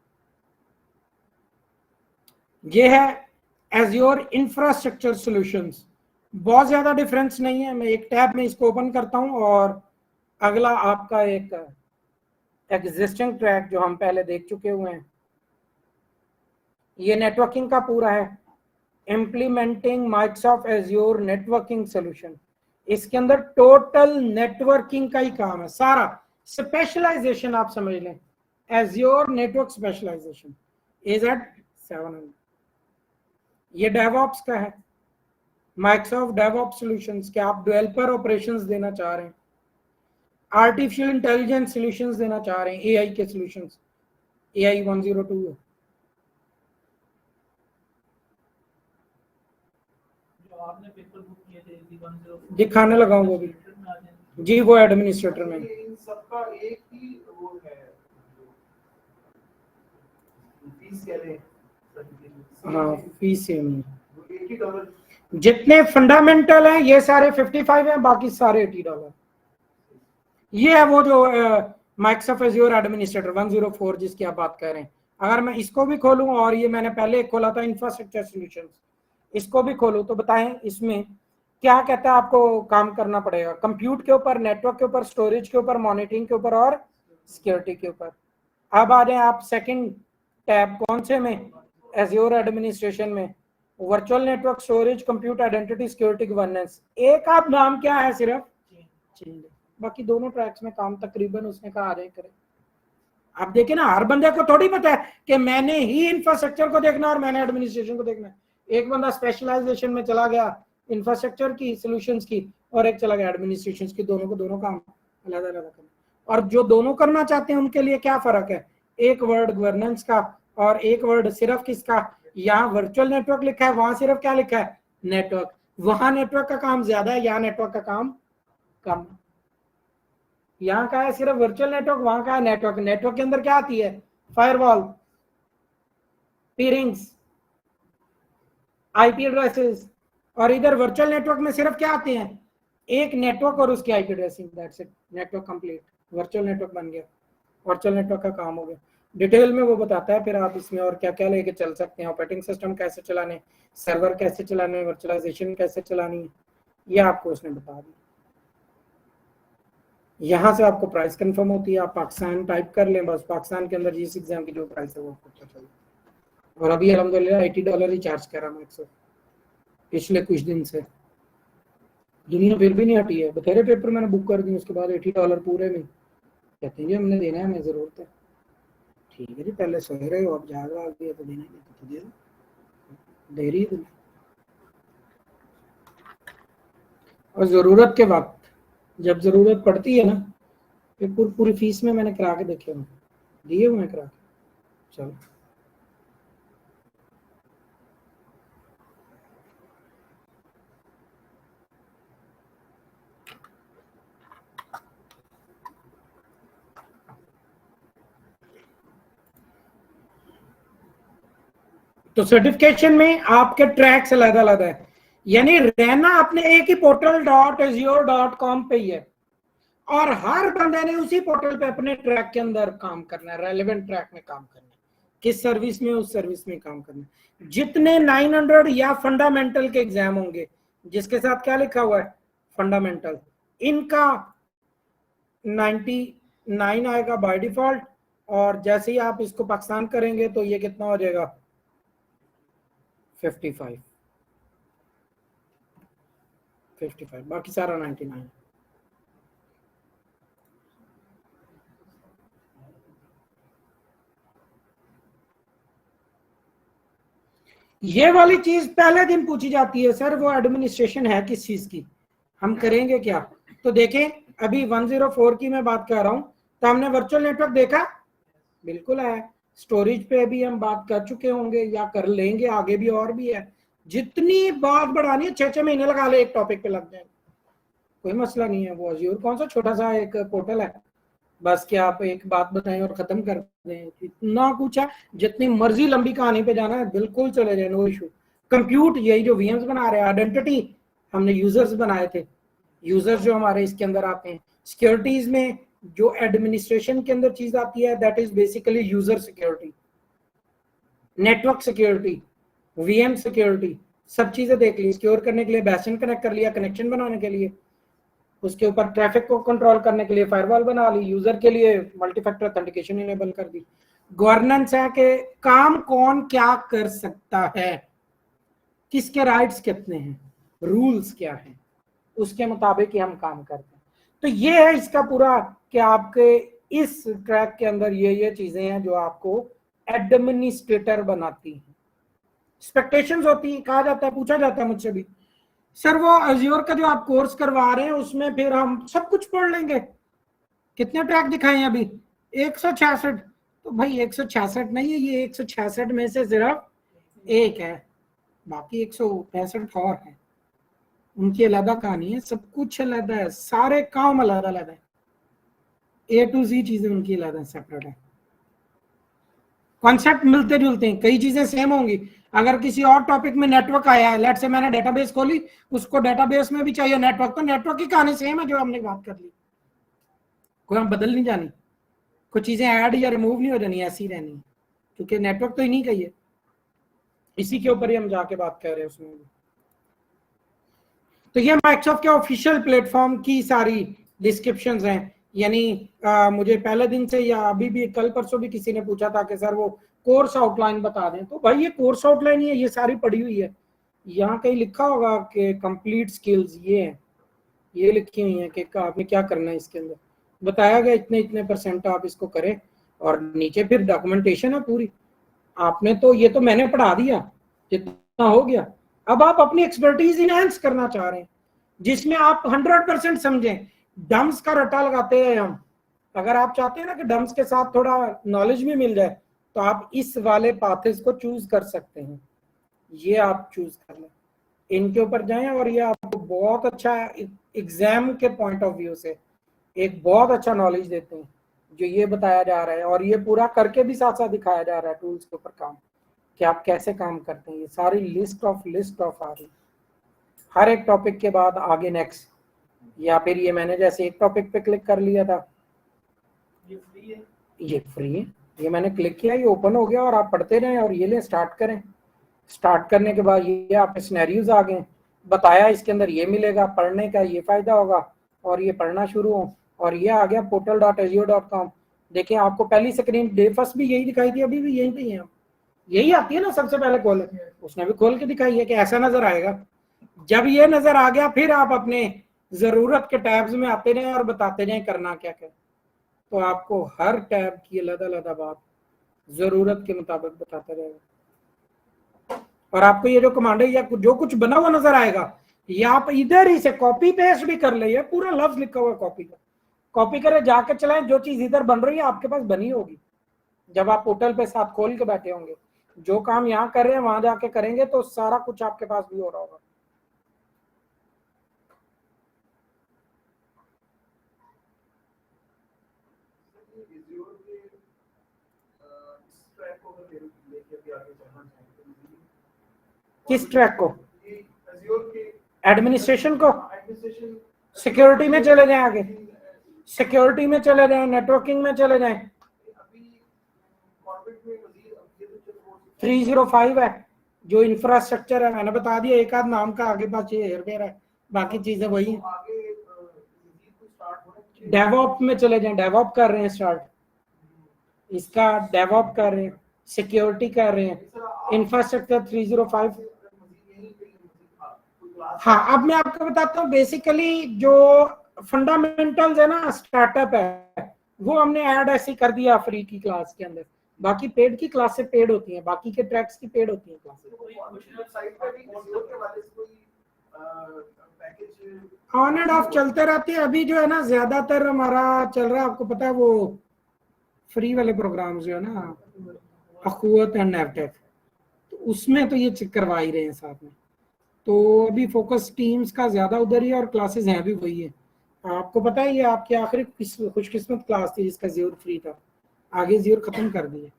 ये है एज्योर इंफ्रास्ट्रक्चर सॉल्यूशंस। बहुत ज्यादा डिफरेंस नहीं है। मैं एक टैब में इसको ओपन करता हूं और अगला आपका एक एग्जिस्टिंग ट्रैक जो हम पहले देख चुके हुए हैं, ये नेटवर्किंग का पूरा है, implementing Microsoft azure networking solution. इसके अंदर टोटल नेटवर्किंग का ही काम है सारा, स्पेशलाइजेशन आप समझ लें, एज्योर नेटवर्क स्पेशलाइजेशन AZ700। ये डेवऑप्स का है, माइक्रोसॉफ्ट डेवऑप्स सॉल्यूशंस के आप डेवलपर ऑपरेशंस देना चाह रहे हैं, आर्टिफिशियल इंटेलिजेंस सॉल्यूशंस देना चाह रहे हैं, एआई के सॉल्यूशंस, AI 102 है। आपने पेपर बुक किए थे दिखाने लगा हूँ वो भी जी, वो एडमिनिस्ट्रेटर में। इन सबका एक ही वो है, फीस कह रहे हैं। हाँ, फीस सेम है, $80। जितने फंडामेंटल हैं ये सारे 55 हैं, बाकी सारे $80। ये है वो जो माइक्रोसॉफ्ट एज्योर एडमिनिस्ट्रेटर 104 जिसकी आप बात कर रहे हैं। अगर मैं इसको भी खोलूं, और ये मैंने पहले खोला था इंफ्रास्ट्रक्चर सॉल्यूशंस, इसको भी खोलूं तो बताएं इसमें क्या कहता है आपको काम करना पड़ेगा? कंप्यूट के ऊपर, नेटवर्क के ऊपर, स्टोरेज के ऊपर, मॉनिटरिंग के ऊपर और सिक्योरिटी के ऊपर। अब आ जाए आप सेकंड टैब कौन से में? एज्योर एडमिनिस्ट्रेशन में, virtual network, storage, compute, identity, security, governance. एक आप नाम क्या है सिर्फ चेंज, बाकी दोनों ट्रैक्स में काम तकरीबन उसने कहा आ जाए करें। आप देखें ना, हर बंदे को थोड़ी पता है कि मैंने ही इंफ्रास्ट्रक्चर को देखना और मैंने एडमिनिस्ट्रेशन को देखना है। एक बंदा स्पेशलाइजेशन में चला गया इंफ्रास्ट्रक्चर की सॉल्यूशंस की, और एक चला गया एडमिनिस्ट्रेशन की। दोनों को दोनों काम अलग अलग करना। और जो दोनों करना चाहते हैं उनके लिए क्या फर्क है? एक वर्ड गवर्नेंस का और एक वर्ड सिर्फ किसका? यहाँ वर्चुअल नेटवर्क लिखा है, वहां सिर्फ क्या लिखा है? नेटवर्क। वहां नेटवर्क का काम ज्यादा है, यहाँ नेटवर्क का काम कम। यहाँ का है सिर्फ वर्चुअल नेटवर्क, वहां का है नेटवर्क। नेटवर्क के अंदर क्या आती है? Firewall, peerings, IP addresses. और इधर वर्चुअल नेटवर्क में सिर्फ क्या आते हैं? एक नेटवर्क और उसकी IP addressing, that's it, network complete, virtual network बन गया, वर्चुअल नेटवर्क का काम हो गया। डिटेल में वो बताता है फिर आप इसमें और क्या क्या लेके चल सकते हैं, ऑपरेटिंग सिस्टम कैसे चलाने, सर्वर कैसे चलाने, वर्चुअलाइजेशन कैसे चलानी है, ये आपको उसने बता दिया। यहाँ से आपको प्राइस कंफर्म होती है, आप पाकिस्तान टाइप कर लें बस, पाकिस्तान के अंदर जिस एग्जाम की जो प्राइस है वो आपको पता चले। और अभी अल्हम्दुलिल्लाह $80 ही चार्ज कर रहा है पिछले कुछ दिन से। दुनिया फिर भी नहीं हटी है। बथेरे पेपर मैंने बुक कर दिए, उसके बाद $80 पूरे में कहते हैं जी हमने देना है, हमें जरूरत है। ठीक है जी, पहले सोए रहे हो, अब जाग रहा है तो देना है तो दे दो, दे रही है तुम्हें। और जरूरत के वक्त जब जरूरत पड़ती है ना, फिर पूरी फीस में मैंने करा के देखे हुए, दिए हुए करा के। चलो तो सर्टिफिकेशन में आपके ट्रैक्स अलग अलग है, यानी रहना अपने एक ही portal.azure.com पे ही है, और हर बंदे ने उसी पोर्टल पे अपने ट्रैक के अंदर काम करना है, रेलेवेंट ट्रैक में काम करना है, किस सर्विस में, उस सर्विस में काम करना है। जितने 900 या फंडामेंटल के एग्जाम होंगे जिसके साथ क्या लिखा हुआ है? फंडामेंटल, इनका 99 आएगा बाय डिफॉल्ट, और जैसे ही आप इसको पाकिस्तान करेंगे तो ये कितना हो जाएगा 55, बाकी सारा 99। ये वाली चीज पहले दिन पूछी जाती है, सर वो एडमिनिस्ट्रेशन है किस चीज की, हम करेंगे क्या। तो देखें अभी 104 की मैं बात कर रहा हूं, तो हमने वर्चुअल नेटवर्क देखा, बिल्कुल है। स्टोरेज पे भी हम बात कर चुके होंगे या कर लेंगे, आगे भी और भी है। जितनी बात बढ़ानी है 6-6 महीने लगा ले, एक टॉपिक पे लग जाए, कोई मसला नहीं है। वो अज़ूर कौन सा छोटा सा एक पोर्टल है, बस कि आप एक बात बताएं और खत्म कर दें, इतना कुछ है। जितनी मर्जी लंबी कहानी पे जाना है बिल्कुल चले जाए, नो इशू। कंप्यूट यही जो वीएम्स बना रहे हैं, आइडेंटिटी हमने यूजर्स बनाए थे, यूजर्स जो हमारे इसके अंदर आते हैं। सिक्योरिटीज में जो एडमिनिस्ट्रेशन के अंदर चीज आती है that is basically user security, network security, VM security, सब चीजें देख ली। सिक्योर करने के लिए बेसिन कनेक्ट कर लिया, कनेक्शन बनाने के लिए, उसके ऊपर ट्रैफिक को कंट्रोल करने के लिए फायरवॉल बना ली, यूजर के लिए मल्टी फैक्टर ऑथेंटिकेशन इनेबल कर दी। गवर्नेंस है कि काम कौन क्या कर सकता है, किसके राइट्स कितने हैं, रूल्स क्या हैं, उसके मुताबिक ही हम काम करते हैं। तो ये है इसका पूरा कि आपके इस ट्रैक के अंदर ये चीजें हैं जो आपको एडमिनिस्ट्रेटर बनाती हैं। एक्सपेक्टेशंस होती है, कहा जाता है, पूछा जाता है मुझसे भी, सर वो अज़्योर का जो आप कोर्स करवा रहे हैं उसमें फिर हम सब कुछ पढ़ लेंगे, कितने ट्रैक दिखाए अभी 166। तो भाई 166 नहीं है, ये 166 में से सिर्फ एक है, बाकी 165 और है, उनकी अलग कहानी है, सब कुछ अलग है, सारे काम अलग अलग है, A to Z चीजें उनकी अलग है, सेपरेट है। कॉन्सेप्ट मिलते जुलते हैं, कई चीजें सेम होंगी। अगर किसी और टॉपिक में नेटवर्क आया है, लेट से मैंने डेटाबेस खोली, उसको डेटाबेस में भी चाहिए नेटवर्क, तो नेटवर्क की कहानी सेम है जो हमने बात कर ली, कोई हम बदल नहीं जानी, कुछ चीजें ऐड या रिमूव नहीं हो जानी, ऐसी रहनी, क्योंकि नेटवर्क तो इन्हीं का ही है, इसी के ऊपर ही हम जाके बात कर रहे हैं उसमें। तो ये माइक्रोसॉफ्ट के ऑफिशियल प्लेटफॉर्म की सारी डिस्क्रिप्शंस हैं। यानी मुझे पहले दिन से या अभी भी कल परसों भी किसी ने पूछा था कि सर वो कोर्स आउटलाइन बता दें, तो भाई ये कोर्स आउटलाइन ही है, ये सारी पड़ी हुई है। यहाँ कहीं लिखा होगा कि कंप्लीट स्किल्स ये है, ये लिखी हुई है कि आपने क्या करना है, इसके अंदर बताया गया इतने इतने % आप इसको करें, और नीचे फिर डॉक्यूमेंटेशन है पूरी। आपने तो ये तो मैंने पढ़ा दिया, जितना हो गया, अब आप अपनी एक्सपर्टीज इनहेंस करना चाह रहे हैं जिसमें आप 100% समझें। डम्स का रट्टा लगाते हैं हम, अगर आप चाहते हैं ना कि डम्स के साथ थोड़ा नॉलेज भी मिल जाए, तो आप इस वाले पाथेस को चूज कर सकते हैं, ये आप चूज कर लें, इनके ऊपर जाएं, और ये आपको बहुत अच्छा एग्जाम के पॉइंट ऑफ व्यू से एक बहुत अच्छा नॉलेज देते हैं जो ये बताया जा रहा है, और ये पूरा करके भी साथ साथ दिखाया जा रहा है टूल्स के ऊपर काम, कि आप कैसे काम करते हैं। ये सारी लिस्ट ऑफ आ रही, हर एक टॉपिक के बाद आगे नेक्स्ट, या फिर ये मैंने जैसे एक टॉपिक पे क्लिक कर लिया था, ये फ्री है, ये फ्री है, ये मैंने क्लिक किया, ये ओपन हो गया, और आप पढ़ते रहें, और ये ले स्टार्ट करें। स्टार्ट करने के बाद ये आपके सिनेरियोज आ गए, बताया इसके अंदर ये मिलेगा, पढ़ने का ये फायदा होगा, और ये पढ़ना शुरू हो, और ये आ गया portal.azure.com। देखिए आपको पहली स्क्रीन डे फर्स्ट भी यही दिखाई थी, अभी भी यही पे है, यही आती है ना सबसे पहले खोल, उसने भी खोल के दिखाई है कि ऐसा नजर आएगा। जब ये नजर आ गया फिर आप अपने जरूरत के टैब्स में आते रहे और बताते रहे करना क्या क्या, तो आपको हर टैब की अलग अलग बात जरूरत के मुताबिक बताता रहेगा। और आपको ये जो कमांड है या जो कुछ बना हुआ नजर आएगा, ये आप इधर ही से कॉपी पेस्ट भी कर ले, ये पूरा लफ्ज लिखा हुआ कॉपी का, कॉपी करे जाके चलाएं, जो चीज इधर बन रही है आपके पास बनी होगी जब आप पोर्टल पे साथ खोल के बैठे होंगे, जो काम यहाँ कर रहे हैं वहां जाके करेंगे तो सारा कुछ आपके पास भी हो रहा होगा। किस ट्रैक को? एडमिनिस्ट्रेशन को? सिक्योरिटी में चले जाएं, आगे सिक्योरिटी में चले जाएं, नेटवर्किंग में चले जाएं। 305 है जो इंफ्रास्ट्रक्चर है, मैंने बता दिया, एक आध नाम का आगे पास ये हेरफेर है, बाकी चीजें वही हैं। डेवऑप में चले जाएं, डेवऑप कर रहे हैं स्टार्ट, इसका डेवऑप कर रहे हैं, सिक्योरिटी कर रहे हैं, इंफ्रास्ट्रक्चर 305। हाँ, अब मैं आपको बताता हूँ बेसिकली जो फंडामेंटल्स है ना, स्टार्टअप है, वो हमने ऐड ऐसे कर दिया फ्री की क्लास के अंदर। बाकी पेड की क्लासेस पेड होती हैं, बाकी के ट्रैक्स की पेड होती हैं क्लासेस। साइट पे भी SEO के वाले से कोई पैकेज ऑन एंड ऑफ चलते रहते हैं। अभी जो है ना ज्यादातर हमारा चल रहा है, आपको पता है वो फ्री वाले प्रोग्राम जो है ना, अखुवत एंड नेवटेक, तो उसमें तो ये करवा ही रहे हैं साथ में। तो अभी फोकस टीम्स का ज्यादा उधर ही है और क्लासेस हैं भी वही है। आपको पता है ये आपकी आखिरी खुशकिस्मत क्लास थी जिसका ज़्योर फ्री था, आगे ज़्योर खत्म कर दिए।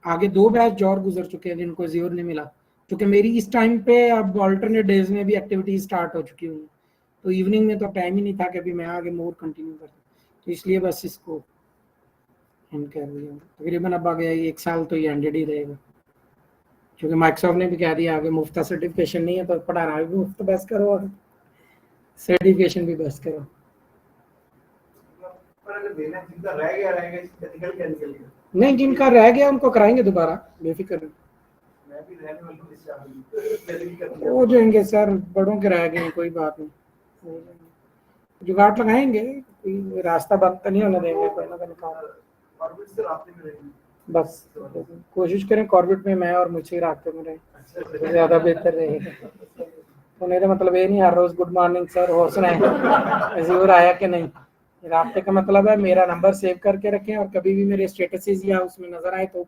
आगे 2 बैच और गुजर चुके हैं जिनको ज़्योर नहीं मिला, क्योंकि मेरी इस टाइम पे अब अल्टरनेट डेज में भी एक्टिविटीज स्टार्ट हो चुकी हुई, तो इवनिंग में तो टाइम ही नहीं था कि अभी मैं आगे मोर कंटिन्यू कर, तो इसलिए बस इसको एंड कर दिया। तकरीबन अब आगे 1 साल तो ये एंडेड ही रहेगा, क्योंकि माइक्रोसॉफ्ट ने भी कह दिया आगे मुफ्त सर्टिफिकेशन नहीं है, तो पढ़ाना भी मुफ्त बस करो और सर्टिफिकेशन भी बस करो। पर अगर देना जिनका रह गया टेक्निकल कैंसिल गया। नहीं, जिनका रह गया उनको कराएंगे दोबारा, बेफिक्र रहो। मैं भी रहने वाली हूं इस शामिल हो जाएंगे सर, बड़ों के रह गए, कोई बात नहीं, हो जाएंगे। जुगाड़ लगाएंगे, कोई रास्ता बंद तो नहीं होने देंगे, कोई ना कोई निकाल। ऑर्बिट से रास्ते में रहेंगे। बस कोशिश करें कॉर्बेट में मैं और मुझे रास्ते में रहे, ज्यादा बेहतर रहेगा। तो नहीं तो मतलब ये नहीं हर रोज गुड मॉर्निंग सर हो सुनाए जरूर आया कि नहीं। रास्ते का मतलब है मेरा नंबर सेव करके रखें और कभी भी मेरे स्टेटसेस या उसमें नजर आए तो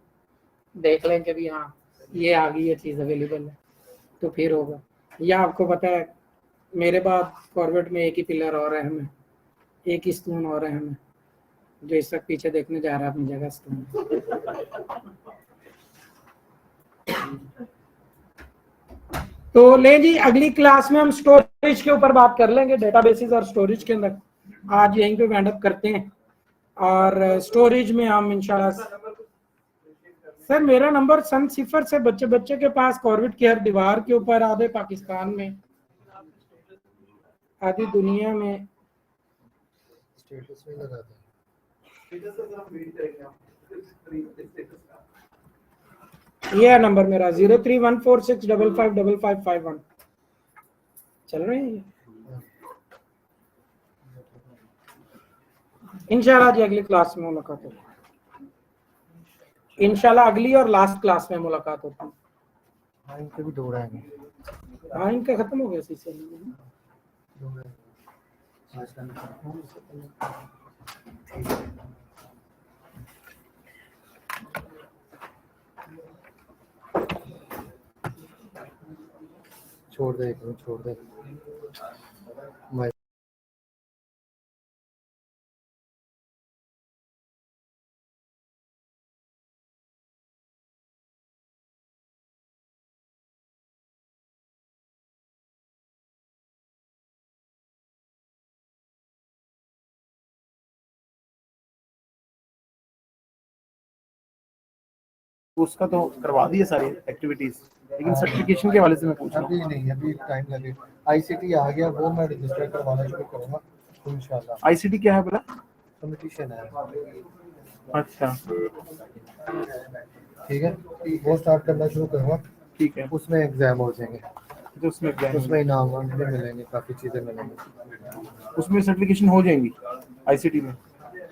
देख लें कि भी हाँ ये आ गई, ये चीज़ अवेलेबल है, तो फिर होगा। या आपको पता है मेरे बाद कॉर्बेट में एक ही पिलर और है, हमें एक ही स्टून और है हमें, जो इस तक पीछे देखने जा रहा है अपनी जगह स्टून। तो ले जी, अगली क्लास में हम स्टोरेज के ऊपर बात कर लेंगे, डेटाबेसेस और स्टोरेज के अंदर। आज यहीं पे वाइंड अप करते हैं, और स्टोरेज में हम इंशाल्लाह। सर मेरा नंबर सन 0 से बच्चे बच्चे के पास कॉर्बेट की हर दीवार के ऊपर, आधे पाकिस्तान में, आधी दुनिया में स्टेटस में लगा दें। स्टेटस का हम वेट करेंगे आप स्टेटस का। ये है नंबर मेरा 0314655551। चल रहे हैं इंशाल्लाह जी, अगली क्लास में मुलाकात होगी। इंशाल्लाह अगली और लास्ट क्लास में मुलाकात होती है। हाँ, इनके भी 2 रहेंगे। हाँ, इनका खत्म हो गया सीसे। छोड़ दे, छोड़ दे। मैं उसका तो करवा दिए सारी एक्टिविटीज, लेकिन सर्टिफिकेशन के हवाले से मैं पूछ रहा हूँ। अभी नहीं, अभी टाइम लगेगा। आईसीटी आ गया, वो मैं रजिस्टर करवाना शुरू करूंगा तो इंशाल्लाह। आईसीटी क्या है बोला? कंपटीशन है। अच्छा ठीक है, वो स्टार्ट करना शुरू करूंगा। ठीक है, उसमें एग्जाम हो जाएंगे, तो उसमें एग्जाम, उसमें इनाम भी मिलेंगे, काफी चीजें मिलेंगी, उसमें सर्टिफिकेशन हो जाएंगी आईसीटी में।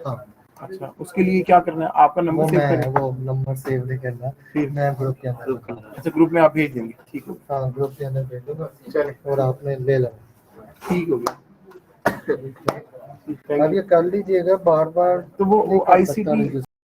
हाँ। अच्छा, उसके लिए क्या करना है? आपका वो नंबर सेव मैं करें? वो नंबर सेव नहीं करना, फिर मैं ग्रुप के अंदर। अच्छा, ग्रुप में आप भेज देंगे? ठीक हो गया। हाँ, ग्रुप के अंदर भेज दूंगा चले, और आपने ले लेना। ठीक हो गया। अब ये कर लीजिएगा, बार बार तो वो आईसीटी